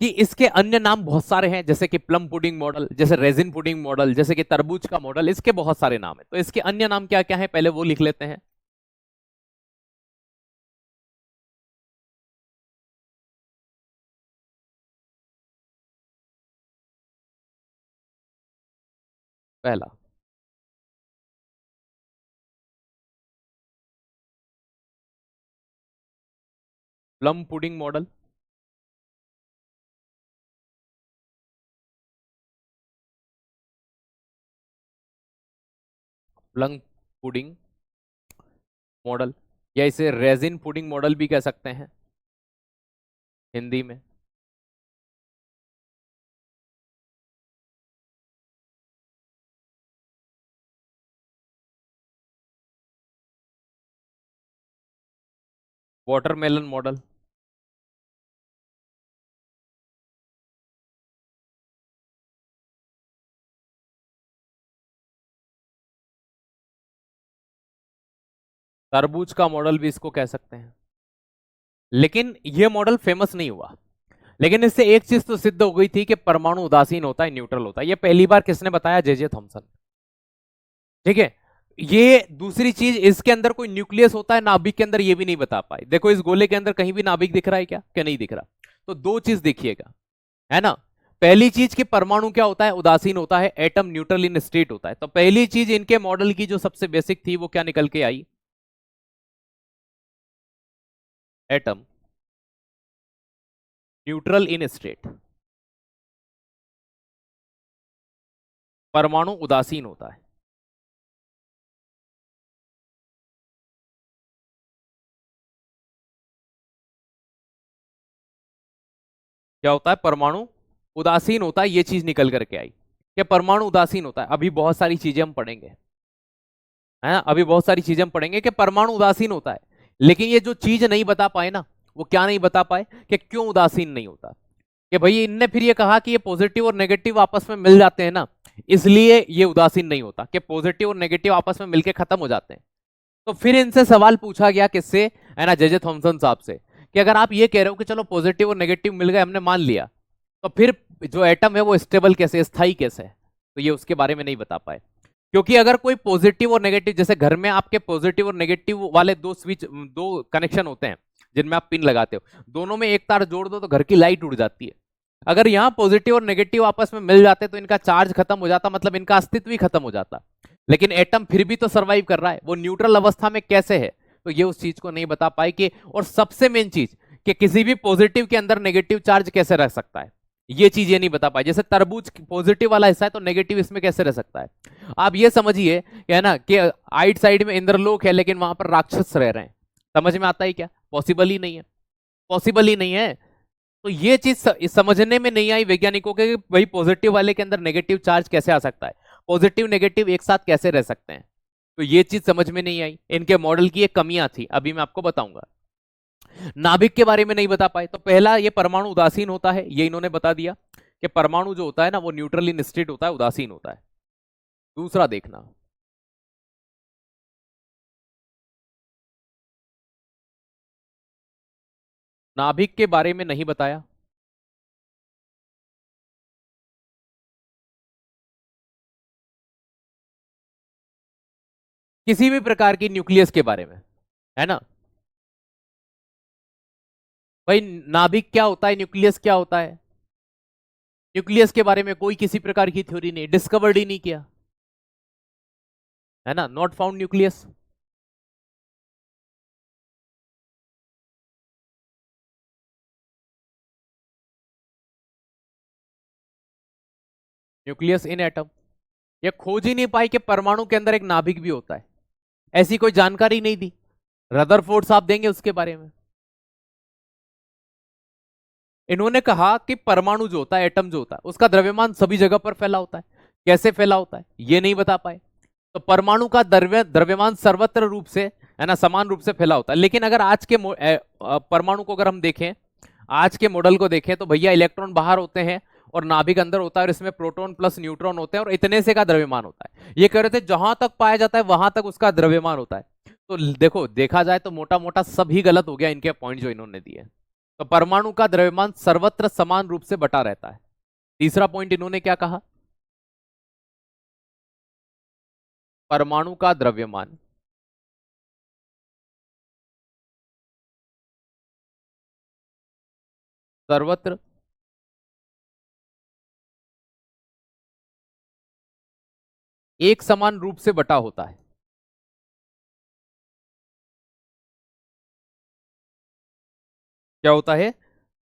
कि इसके अन्य नाम बहुत सारे हैं, जैसे कि प्लम पुडिंग मॉडल, जैसे रेजिन पुडिंग मॉडल, जैसे कि तरबूज का मॉडल, इसके बहुत सारे नाम हैं। तो इसके अन्य नाम क्या क्या हैं, पहले वो लिख लेते हैं। पहला plum pudding model, plum pudding model, या इसे रेजिन पुडिंग मॉडल भी कह सकते हैं हिंदी में। वाटरमेलन मॉडल, तरबूज का मॉडल भी इसको कह सकते हैं। लेकिन यह मॉडल फेमस नहीं हुआ। लेकिन इससे एक चीज तो सिद्ध हो गई थी कि परमाणु उदासीन होता है, न्यूट्रल होता है। ये पहली बार किसने बताया, जे थॉमसन। ठीक है। ये दूसरी चीज, इसके अंदर कोई न्यूक्लियस होता है नाभिक के अंदर, ये भी नहीं बता पाए। देखो इस गोले के अंदर कहीं भी नाभिक दिख रहा है क्या, क्या नहीं दिख रहा। तो दो चीज देखिएगा, है ना। पहली चीज कि परमाणु क्या होता है, उदासीन होता है, एटम न्यूट्रल इन स्टेट होता है। तो पहली चीज इनके मॉडल की जो सबसे बेसिक थी वो क्या निकल के आई, एटम न्यूट्रल इन स्टेट, परमाणु उदासीन होता है। क्या होता है, परमाणु उदासीन होता है, ये चीज निकल करके आई कि परमाणु उदासीन होता है। अभी बहुत सारी चीजें हम पढ़ेंगे, है ना, अभी बहुत सारी चीजें हम पढ़ेंगे कि परमाणु उदासीन होता है। लेकिन ये जो चीज नहीं बता पाए ना, वो क्या नहीं बता पाए कि क्यों उदासीन नहीं होता। कि भाई इनने फिर ये कहा कि ये पॉजिटिव और नेगेटिव आपस में मिल जाते हैं ना, इसलिए ये उदासीन नहीं होता, कि पॉजिटिव और नेगेटिव आपस में मिलके खत्म हो जाते हैं। तो फिर इनसे सवाल पूछा गया, किससे, है ना, जे थॉमसन साहब से, कि अगर आप ये कह रहे हो कि चलो पॉजिटिव और नेगेटिव मिल गए, हमने मान लिया, तो फिर जो एटम है वो स्टेबल कैसे, स्थायी कैसे है। तो ये उसके बारे में नहीं बता पाए। क्योंकि अगर कोई पॉजिटिव और नेगेटिव, जैसे घर में आपके पॉजिटिव और नेगेटिव वाले दो स्विच, दो कनेक्शन होते हैं जिनमें आप पिन लगाते हो, दोनों में एक तार जोड़ दो तो घर की लाइट उड़ जाती है। अगर यहाँ पॉजिटिव और नेगेटिव आपस में मिल जाते तो इनका चार्ज खत्म हो जाता, मतलब इनका अस्तित्व ही खत्म हो जाता। लेकिन एटम फिर भी तो सरवाइव कर रहा है, वो न्यूट्रल अवस्था में कैसे है, तो ये उस चीज को नहीं बता पाए कि, और सबसे मेन चीज कि किसी भी पॉजिटिव के अंदर नेगेटिव चार्ज कैसे रह सकता है, ये चीज ये नहीं बता पाई। जैसे तरबूज पॉजिटिव वाला हिस्सा है तो नेगेटिव इसमें कैसे रह सकता है। आप ये समझिए, है ना, कि आइट साइड में इंद्रलोक है लेकिन वहां पर राक्षस रह रहे हैं। समझ में आता है क्या, पॉसिबल ही नहीं है, पॉसिबल ही नहीं है। तो ये चीज समझने में नहीं आई वैज्ञानिकों के कि भाई पॉजिटिव वाले के अंदर नेगेटिव चार्ज कैसे आ सकता है, पॉजिटिव नेगेटिव एक साथ कैसे रह सकते हैं। तो ये चीज समझ में नहीं आई, इनके मॉडल की एक कमियां थी, अभी मैं आपको बताऊंगा। नाभिक के बारे में नहीं बता पाए। तो पहला, ये परमाणु उदासीन होता है, ये इन्होंने बता दिया कि परमाणु जो होता है ना वो न्यूट्रल इन स्टेट होता है, उदासीन होता है। दूसरा देखना, नाभिक के बारे में नहीं बताया। किसी भी प्रकार की न्यूक्लियस के बारे में, है ना भाई। नाभिक क्या होता है, न्यूक्लियस क्या होता है, न्यूक्लियस के बारे में कोई किसी प्रकार की थ्योरी नहीं, डिस्कवर्ड ही नहीं किया, है ना, not found nucleus. Nucleus in atom, ये खोज ही नहीं पाई कि परमाणु के अंदर एक नाभिक भी होता है, ऐसी कोई जानकारी नहीं दी। रदरफोर्ड साहब देंगे उसके बारे में। इन्होंने कहा कि परमाणु जो होता है, एटम जो होता है, उसका द्रव्यमान सभी जगह पर फैला होता है। कैसे फैला होता है ये नहीं बता पाए। तो परमाणु का द्रव्यमान सर्वत्र रूप से, है ना, समान रूप से फैला होता है। लेकिन अगर आज के परमाणु को अगर हम देखें, आज के मॉडल को देखें, तो भैया इलेक्ट्रॉन बाहर होते हैं और नाभिक अंदर होता है, और इसमें प्रोटॉन प्लस न्यूट्रॉन होते हैं, और इतने से का द्रव्यमान होता है। ये कह रहे थे जहां तक पाया जाता है वहां तक उसका द्रव्यमान होता है। तो देखो, देखा जाए तो मोटा मोटा सभी गलत हो गया इनके पॉइंट जो इन्होंने दिए। तो परमाणु का द्रव्यमान सर्वत्र समान रूप से बटा रहता है। तीसरा पॉइंट इन्होंने क्या कहा, परमाणु का द्रव्यमान सर्वत्र एक समान रूप से बटा होता है। क्या होता है,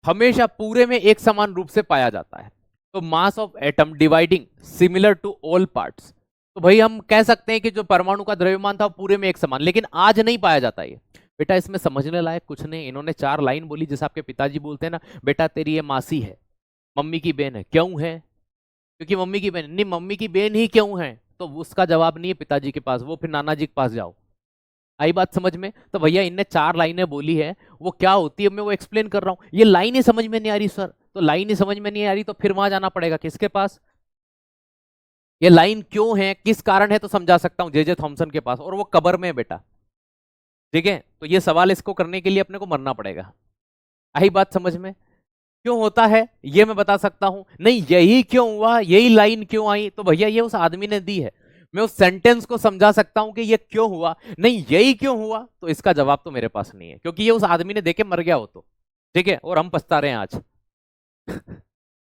हमेशा पूरे में एक समान रूप से पाया जाता है। तो mass of atom dividing similar to all parts. तो भाई हम कह सकते हैं कि जो परमाणु का द्रव्यमान था वो पूरे में एक समान, लेकिन आज नहीं पाया जाता ये। बेटा इसमें समझने लायक कुछ नहीं। इन्होंने 4 लाइन बोली, जैसे आपके पिताजी बोलते हैं ना, बेटा तेरी ये मासी है, मम्मी की बहन है। क्यों है, क्योंकि मम्मी की बहन। नहीं, मम्मी की बहन ही क्यों है, तो उसका जवाब नहीं है पिताजी के पास, वो फिर नाना जी के पास जाओ। आई बात समझ में। तो भैया इनने 4 लाइनें बोली है, वो क्या होती है मैं वो एक्सप्लेन कर रहा हूं। ये लाइन ही समझ में नहीं आ रही सर, तो लाइन ही समझ में नहीं आ रही तो फिर वहां जाना पड़ेगा किसके पास, ये लाइन क्यों है, किस कारण है, तो समझा सकता हूं जे थॉमसन के पास, और वो कबर में है बेटा। ठीक है, तो ये सवाल इसको करने के लिए अपने को मरना पड़ेगा। आई बात समझ में। क्यों होता है ये मैं बता सकता हूं, नहीं यही क्यों हुआ, यही लाइन क्यों आई, तो भैया ये उस आदमी ने दी है, मैं उस सेंटेंस को समझा सकता हूं कि ये क्यों हुआ। नहीं यही क्यों हुआ, तो इसका जवाब तो मेरे पास नहीं है, क्योंकि ये उस आदमी ने देके मर गया हो तो। ठीक है, और हम पछता रहे हैं आज।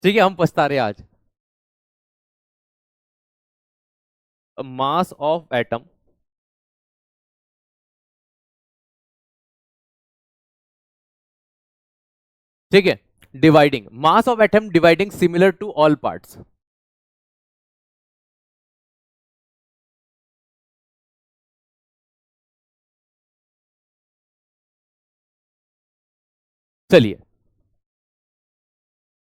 ठीक है, हम पछता रहे हैं आज। मास ऑफ एटम ठीक है, dividing, mass of atom dividing similar to all parts. चलिए,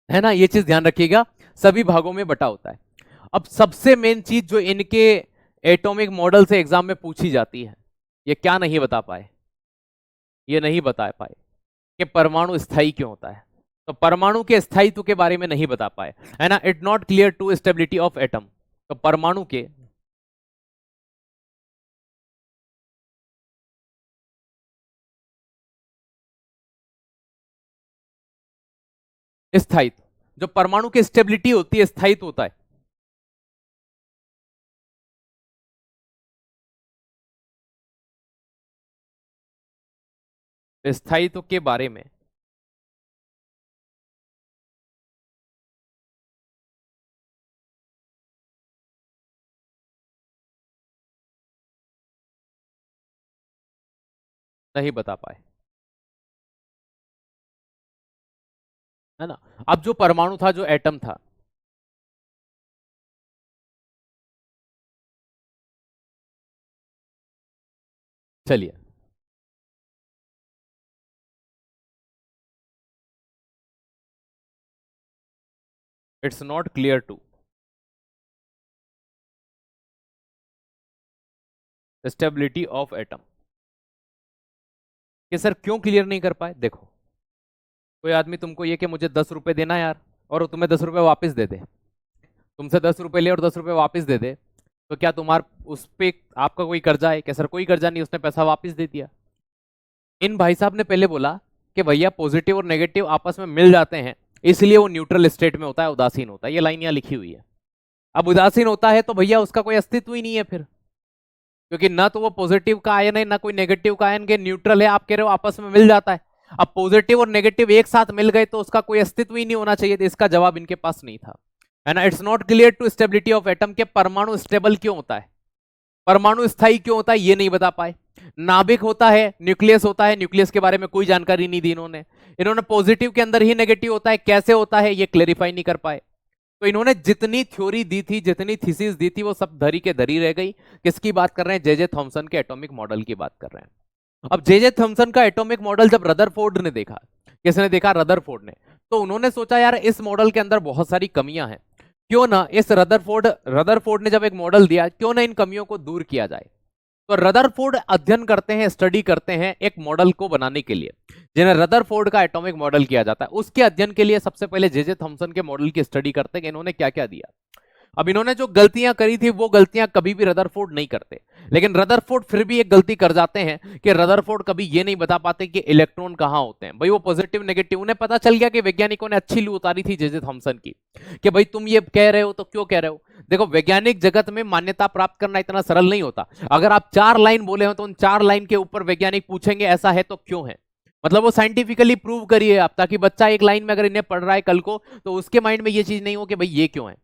है ना, ये चीज ध्यान रखिएगा, सभी भागों में बटा होता है। अब सबसे मेन चीज जो इनके एटॉमिक मॉडल से एग्जाम में पूछी जाती है, ये क्या नहीं बता पाए, ये नहीं बता पाए कि परमाणु स्थायी क्यों होता है। तो परमाणु के स्थायित्व के बारे में नहीं बता पाए, है ना, it not clear to stability of atom. तो परमाणु के स्थायित्व, जो परमाणु की स्टेबिलिटी होती है, स्थायित्व होता है। स्थायित्व के बारे में नहीं बता पाए, है ना। अब जो परमाणु था, जो एटम था, चलिए, it's not clear to stability of atom. कि सर क्यों क्लियर नहीं कर पाए, देखो, कोई आदमी तुमको ये कि मुझे 10 रुपए देना यार, और वो तुम्हें 10 रुपए वापस दे दे, तुमसे 10 रुपए ले और 10 रुपए वापस दे दे, तो क्या तुम्हार उस पे आपका कोई कर्जा है क्या, सर कोई कर्जा नहीं, उसने पैसा वापस दे दिया। इन भाई साहब ने पहले बोला कि भैया पॉजिटिव और नेगेटिव आपस में मिल जाते हैं, इसलिए वो न्यूट्रल स्टेट में होता है, उदासीन होता है। ये लाइन यहाँ लिखी हुई है। अब उदासीन होता है तो भैया उसका कोई अस्तित्व ही नहीं है फिर, क्योंकि ना तो वो पॉजिटिव का आयन है ना कोई नेगेटिव का आयन, के न्यूट्रल है, आप कह रहे हो आपस में मिल जाता है। अब पॉजिटिव और नेगेटिव एक साथ मिल गए तो उसका कोई अस्तित्व ही नहीं होना चाहिए, तो इसका जवाब इनके पास नहीं था, है ना। It's not clear to stability of atom, के परमाणु स्टेबल क्यों होता है, परमाणु स्थायी क्यों होता है, ये नहीं बता पाए। नाभिक होता है, न्यूक्लियस होता है, न्यूक्लियस के बारे में कोई जानकारी नहीं दी इन्होंने। इन्होंने पॉजिटिव के अंदर ही नेगेटिव होता है, कैसे होता है ये क्लेरिफाई नहीं कर पाए। तो इन्होंने जितनी थ्योरी दी थी, जितनी थीसिस दी थी, वो सब धरी के धरी रह गई। किसकी बात कर रहे हैं, जे थॉमसन के एटॉमिक मॉडल की बात कर रहे हैं। अब जे थॉमसन का एटॉमिक मॉडल जब रदरफोर्ड ने देखा, किसने देखा, रदरफोर्ड ने, तो उन्होंने सोचा यार इस मॉडल के अंदर बहुत सारी कमियां हैं, क्यों ना इस रदरफोर्ड ने जब एक मॉडल दिया, क्यों ना इन कमियों को दूर किया जाए। तो रदरफोर्ड अध्ययन करते हैं, स्टडी करते हैं एक मॉडल को बनाने के लिए, जिन्हें रदरफोर्ड का एटॉमिक मॉडल किया जाता है। उसके अध्ययन के लिए सबसे पहले जे थॉमसन के मॉडल की स्टडी करते हैं कि इन्होंने क्या क्या दिया। अब इन्होंने जो गलतियां करी थी वो गलतियां कभी भी रदरफोर्ड नहीं करते, लेकिन रदरफोर्ड फिर भी एक गलती कर जाते हैं कि रदरफोर्ड कभी ये नहीं बता पाते कि इलेक्ट्रॉन कहां होते हैं। भाई वो पॉजिटिव नेगेटिव, उन्हें पता चल गया कि वैज्ञानिकों ने अच्छी लू उतारी थी जे थॉमसन की, कि भाई तुम ये कह रहे हो तो क्यों कह रहे हो। देखो वैज्ञानिक जगत में मान्यता प्राप्त करना इतना सरल नहीं होता। अगर आप 4 लाइन बोले हो तो उन 4 लाइन के ऊपर वैज्ञानिक पूछेंगे ऐसा है तो क्यों है, मतलब वो साइंटिफिकली प्रूव करिए आप, ताकि बच्चा एक लाइन में अगर इन्हें पढ़ रहा है कल को तो उसके माइंड में ये चीज नहीं हो कि भाई ये क्यों है।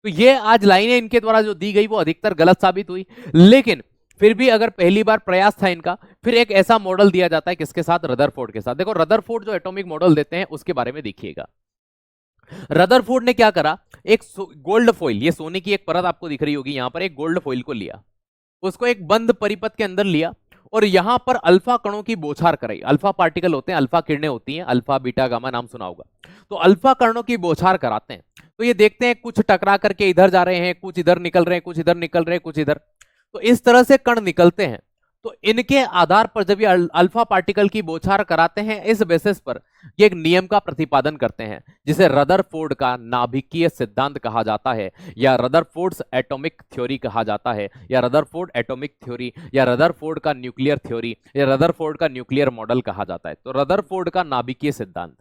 तो ये आज लाइनें इनके द्वारा जो दी गई वो अधिकतर गलत साबित हुई, लेकिन फिर भी अगर पहली बार प्रयास था इनका, फिर एक ऐसा मॉडल दिया जाता है किसके साथ, रदरफोर्ड के साथ। देखो रदरफोर्ड जो एटॉमिक मॉडल देते हैं उसके बारे में देखिएगा। रदरफोर्ड ने क्या करा, एक गोल्ड फॉइल, ये सोने की एक परत आपको दिख रही होगी यहां पर, एक गोल्ड फॉइल को लिया, उसको एक बंद परिपथ के अंदर लिया और यहां पर अल्फा कणों की बौछार कराई। अल्फा पार्टिकल होते हैं, अल्फा किरणें होती हैं, अल्फा बीटा गामा नाम सुना होगा। तो अल्फा कणों की बौछार कराते हैं, तो ये देखते हैं कुछ टकरा करके इधर जा रहे हैं, कुछ इधर निकल रहे हैं, कुछ इधर निकल रहे हैं, कुछ इधर। तो इस तरह से कण निकलते हैं। तो इनके आधार पर जब ये अल्फा पार्टिकल की बौछार कराते हैं, इस बेसिस पर ये एक नियम का प्रतिपादन करते हैं जिसे रदरफोर्ड का नाभिकीय सिद्धांत कहा जाता है, या रदरफोर्ड्स एटॉमिक थ्योरी कहा जाता है, या रदरफोर्ड एटॉमिक थ्योरी, या रदरफोर्ड का न्यूक्लियर थ्योरी, या रदरफोर्ड का न्यूक्लियर मॉडल कहा जाता है। तो रदरफोर्ड का नाभिकीय सिद्धांत,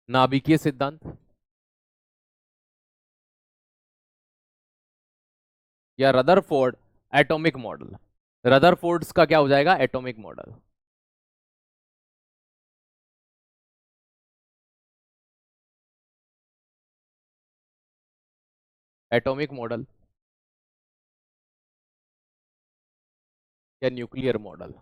नाभिकीय सिद्धांत या रदरफोर्ड एटॉमिक मॉडल। रदरफोर्ड्स का क्या हो जाएगा, एटॉमिक मॉडल। एटॉमिक मॉडल या न्यूक्लियर मॉडल।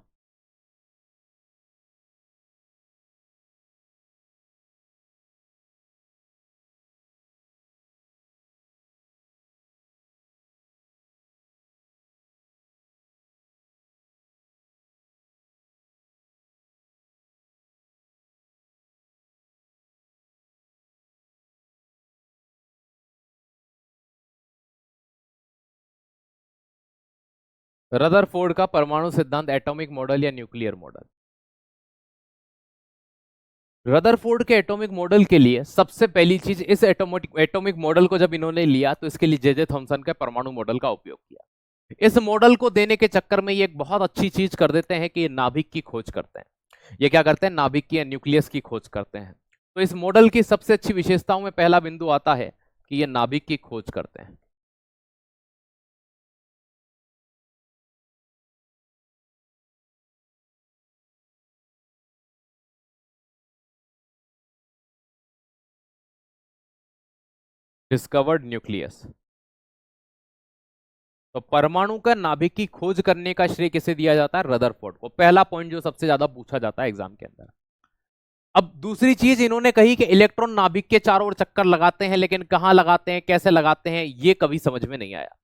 रदरफोर्ड का परमाणु सिद्धांत, एटॉमिक मॉडल या न्यूक्लियर मॉडल। रदरफोर्ड के एटॉमिक मॉडल के लिए सबसे पहली चीज, इस एटॉमिक मॉडल को जब इन्होंने लिया तो इसके लिए जे थॉमसन के परमाणु मॉडल का उपयोग किया। इस मॉडल को देने के चक्कर में ये एक बहुत अच्छी चीज कर देते हैं कि ये नाभिक की खोज करते हैं। ये क्या करते हैं, नाभिक की, न्यूक्लियस की खोज करते हैं। तो इस मॉडल की सबसे अच्छी विशेषताओं में पहला बिंदु आता है कि ये नाभिक की खोज करते हैं। Discovered nucleus. तो परमाणु का नाभिक की खोज करने का श्रेय किसे दिया जाता है, रदरफोर्ड को। पहला पॉइंट जो सबसे ज्यादा पूछा जाता है एग्जाम के अंदर। अब दूसरी चीज इन्होंने कही कि इलेक्ट्रॉन नाभिक के चारों ओर चक्कर लगाते हैं, लेकिन कहां लगाते हैं, कैसे लगाते हैं, ये कभी समझ में नहीं आया।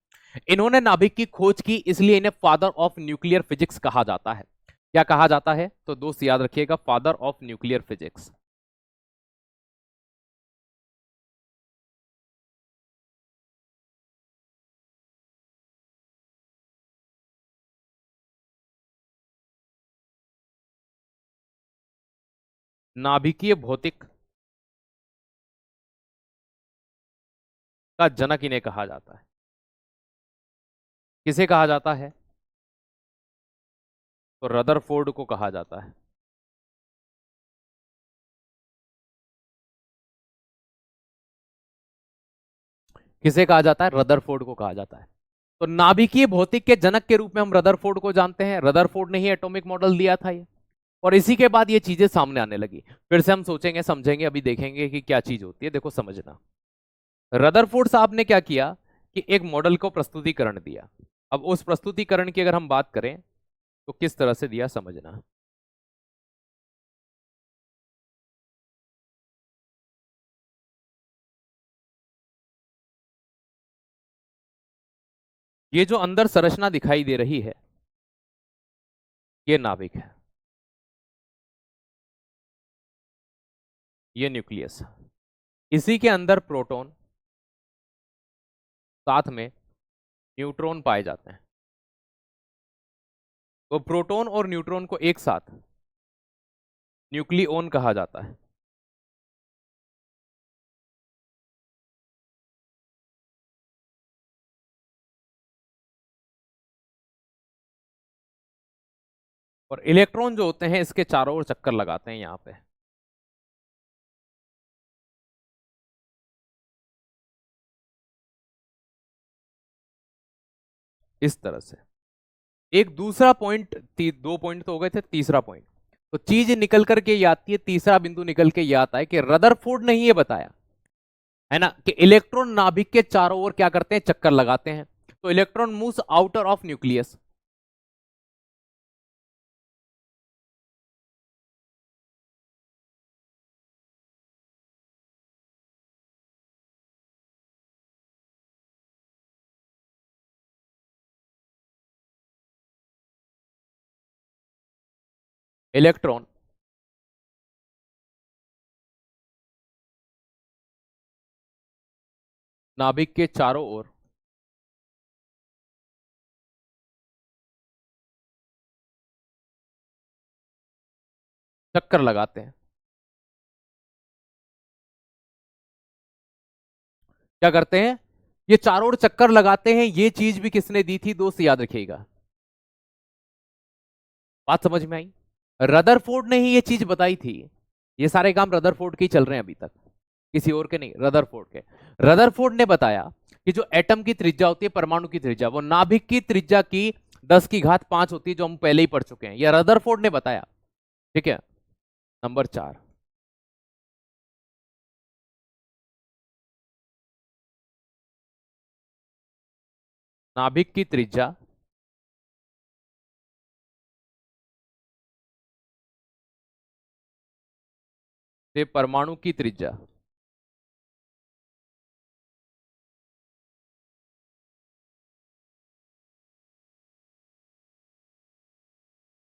इन्होंने नाभिक की खोज की, इसलिए इन्हें फादर ऑफ न्यूक्लियर फिजिक्स कहा जाता है। क्या कहा जाता है, तो दोस्त याद रखिएगा, फादर ऑफ न्यूक्लियर फिजिक्स। नाभिकीय भौतिक का जनक इन्हें कहा जाता है। किसे कहा जाता है? तो रदरफोर्ड को कहा जाता है। किसे कहा जाता है? रदरफोर्ड को कहा जाता है। तो नाभिकीय भौतिक के जनक के रूप में हम रदरफोर्ड को जानते हैं। रदरफोर्ड ने ही एटॉमिक मॉडल दिया था ये, और इसी के बाद ये चीजें सामने आने लगी। फिर से हम सोचेंगे समझेंगे, अभी देखेंगे कि क्या चीज होती है। देखो समझना, रदरफोर्ड साहब ने क्या किया कि एक मॉडल को प्रस्तुतिकरण दिया। अब उस प्रस्तुतिकरण की अगर हम बात करें तो किस तरह से दिया समझना। ये जो अंदर संरचना दिखाई दे रही है, ये नाभिक है, ये न्यूक्लियस। इसी के अंदर प्रोटॉन, साथ में न्यूट्रॉन पाए जाते हैं। तो प्रोटॉन और न्यूट्रॉन को एक साथ न्यूक्लियॉन कहा जाता है। और इलेक्ट्रॉन जो होते हैं इसके चारों ओर चक्कर लगाते हैं यहां पे। इस तरह से एक दूसरा पॉइंट, दो पॉइंट तो हो गए थे, तीसरा पॉइंट, तो चीज निकल करके ये आती है, तीसरा बिंदु निकल के ये आता है कि रदरफोर्ड ने ही ये बताया है ना कि इलेक्ट्रॉन नाभिक के चारों ओर क्या करते हैं? चक्कर लगाते हैं। तो electron moves outer of nucleus. Electron नाभिक के चारों ओर चक्कर लगाते हैं। क्या करते हैं? ये चारों ओर चक्कर लगाते हैं। ये चीज भी किसने दी थी दोस्त? याद रखिएगा, बात समझ में आई? रदरफोर्ड ने ही ये चीज बताई थी। ये सारे काम रदरफोर्ड के ही चल रहे हैं अभी तक, किसी और के नहीं, रदरफोर्ड के। रदरफोर्ड ने बताया कि जो एटम की त्रिज्या होती है, परमाणु की त्रिज्या, वो नाभिक की त्रिज्या की 10⁵ होती है, जो हम पहले ही पढ़ चुके हैं। यह रदरफोर्ड ने बताया। ठीक है। नंबर 4, नाभिक की त्रिज्या से परमाणु की त्रिज्या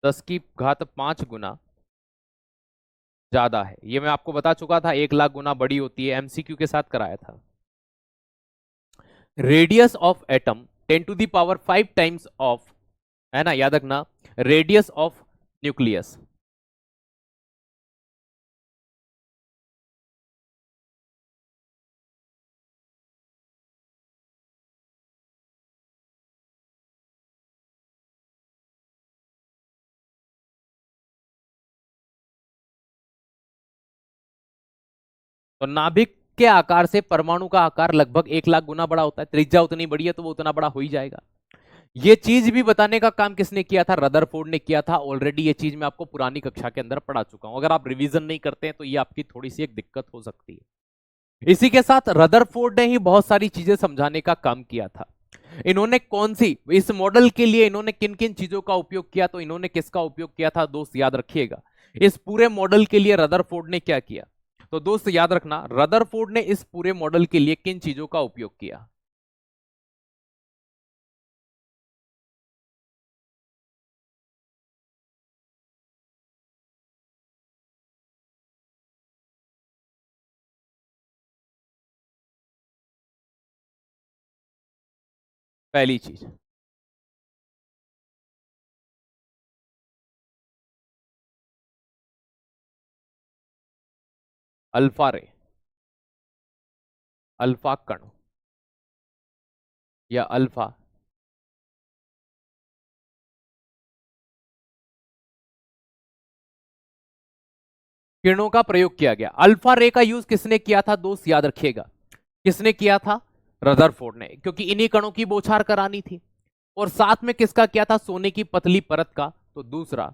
10⁵ गुना ज्यादा है। ये मैं आपको बता चुका था, 1 लाख गुना बड़ी होती है, एमसीक्यू के साथ कराया था। Radius of atom 10⁵ times of, है ना, याद रखना, रेडियस ऑफ न्यूक्लियस। तो नाभिक के आकार से परमाणु का आकार लगभग 1 लाख गुना बड़ा होता है। त्रिज्या उतनी बड़ी है तो वो उतना बड़ा हो ही जाएगा। ये चीज भी बताने का काम किसने किया था? रदरफोर्ड ने किया था। ऑलरेडी ये चीज मैं आपको पुरानी कक्षा के अंदर पढ़ा चुका हूं। अगर आप रिवीजन नहीं करते हैं तो ये आपकी थोड़ी सी एक दिक्कत हो सकती है। इसी के साथ रदरफोर्ड ने ही बहुत सारी चीजें समझाने का काम किया था। इन्होंने कौन सी, इस मॉडल के लिए इन्होंने किन किन चीजों का उपयोग किया, तो इन्होंने किसका उपयोग किया था दोस्त? याद रखिएगा, इस पूरे मॉडल के लिए रदरफोर्ड ने क्या किया? तो दोस्त याद रखना, रदरफोर्ड ने इस पूरे मॉडल के लिए किन चीजों का उपयोग किया? पहली चीज, अल्फा रे, अल्फा कण। या अल्फा। किरणों का प्रयोग किया गया। अल्फा रे का यूज किसने किया था दोस्त, याद रखिएगा, किसने किया था? रदरफोर्ड ने, क्योंकि इन्हीं कणों की बौछार करानी थी। और साथ में किसका किया था? सोने की पतली परत का। तो दूसरा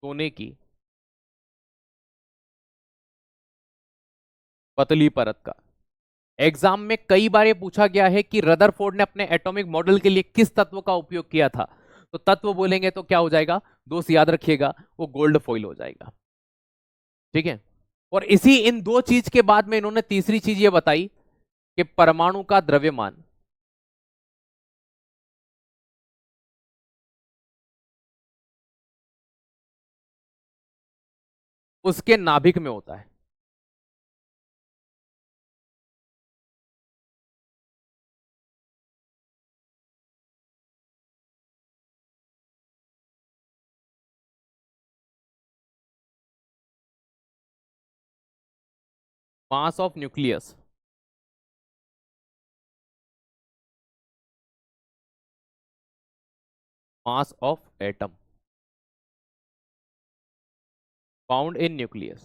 सोने की पतली परत का। एग्जाम में कई बार ये पूछा गया है कि रदरफोर्ड ने अपने एटॉमिक मॉडल के लिए किस तत्व का उपयोग किया था। तो तत्व बोलेंगे तो क्या हो जाएगा दोस्त, याद रखिएगा, वो गोल्ड फॉइल हो जाएगा। ठीक है। और इसी इन दो चीज के बाद में इन्होंने तीसरी चीज ये बताई कि परमाणु का द्रव्यमान उसके नाभिक में होता है। Mass of nucleus, mass of atom found in nucleus.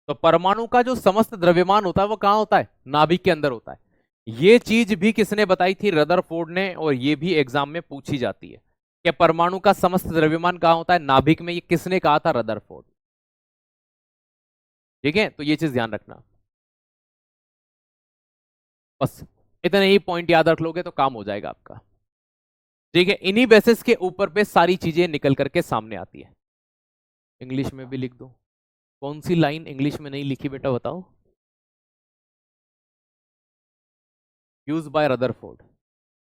तो परमाणु का जो समस्त द्रव्यमान होता है वो कहां होता है? नाभिक के अंदर होता है। ये चीज भी किसने बताई थी? रदरफोर्ड ने। और ये भी एग्जाम में पूछी जाती है कि परमाणु का समस्त द्रव्यमान कहां होता है? नाभिक में। ये किसने कहा था? रदरफोर्ड। ठीक है, तो ये चीज ध्यान रखना। बस इतने ही पॉइंट याद रख लोगे तो काम हो जाएगा आपका। ठीक है, इन्हीं बेसिस के ऊपर पे सारी चीजें निकल करके सामने आती है। इंग्लिश में भी लिख दो। कौन सी लाइन इंग्लिश में नहीं लिखी बेटा बताओ? Use by Rutherford,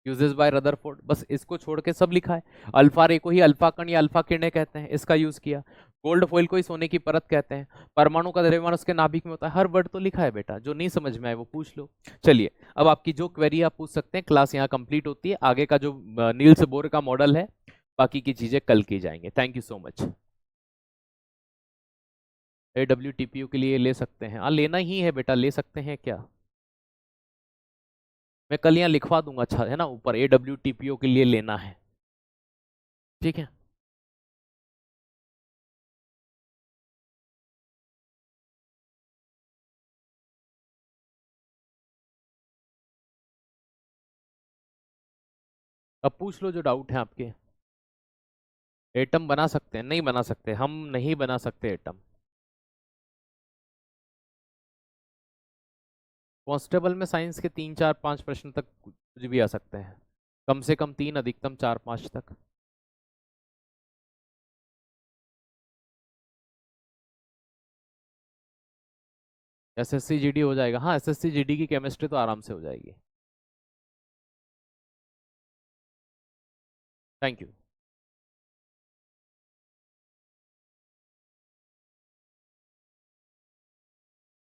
uses by Rutherford, बस इसको छोड़ के सब लिखा है। अल्फा रे को ही अल्फा कण या अल्फा किरणें कहते हैं, इसका यूज किया। गोल्ड फॉइल को ही सोने की परत कहते हैं। परमाणु का द्रव्यमान उसके नाभिक में होता है। हर वर्ड तो लिखा है बेटा, जो नहीं समझ में आए वो पूछ लो। चलिए, अब आपकी जो क्वेरी आप पूछ सकते हैं। क्लास यहाँ कंप्लीट होती है। आगे का जो नील्स बोर का मॉडल है, बाकी की चीजें कल की जाएंगे। Thank you so much. AWTPU के लिए ले सकते हैं? हाँ लेना ही है बेटा, ले सकते हैं क्या? मैं कल यहाँ लिखवा दूंगा, अच्छा है ना, ऊपर AWTPO के लिए लेना है। ठीक है। अब पूछ लो जो डाउट है आपके। एटम बना सकते हैं? नहीं बना सकते, हम नहीं बना सकते एटम। कांस्टेबल में साइंस के 3 4 5 प्रश्न तक कुछ भी आ सकते हैं। कम से कम 3, अधिकतम 4 5 तक। SSC GD हो जाएगा। हाँ, SSC GD की केमिस्ट्री तो आराम से हो जाएगी। Thank you.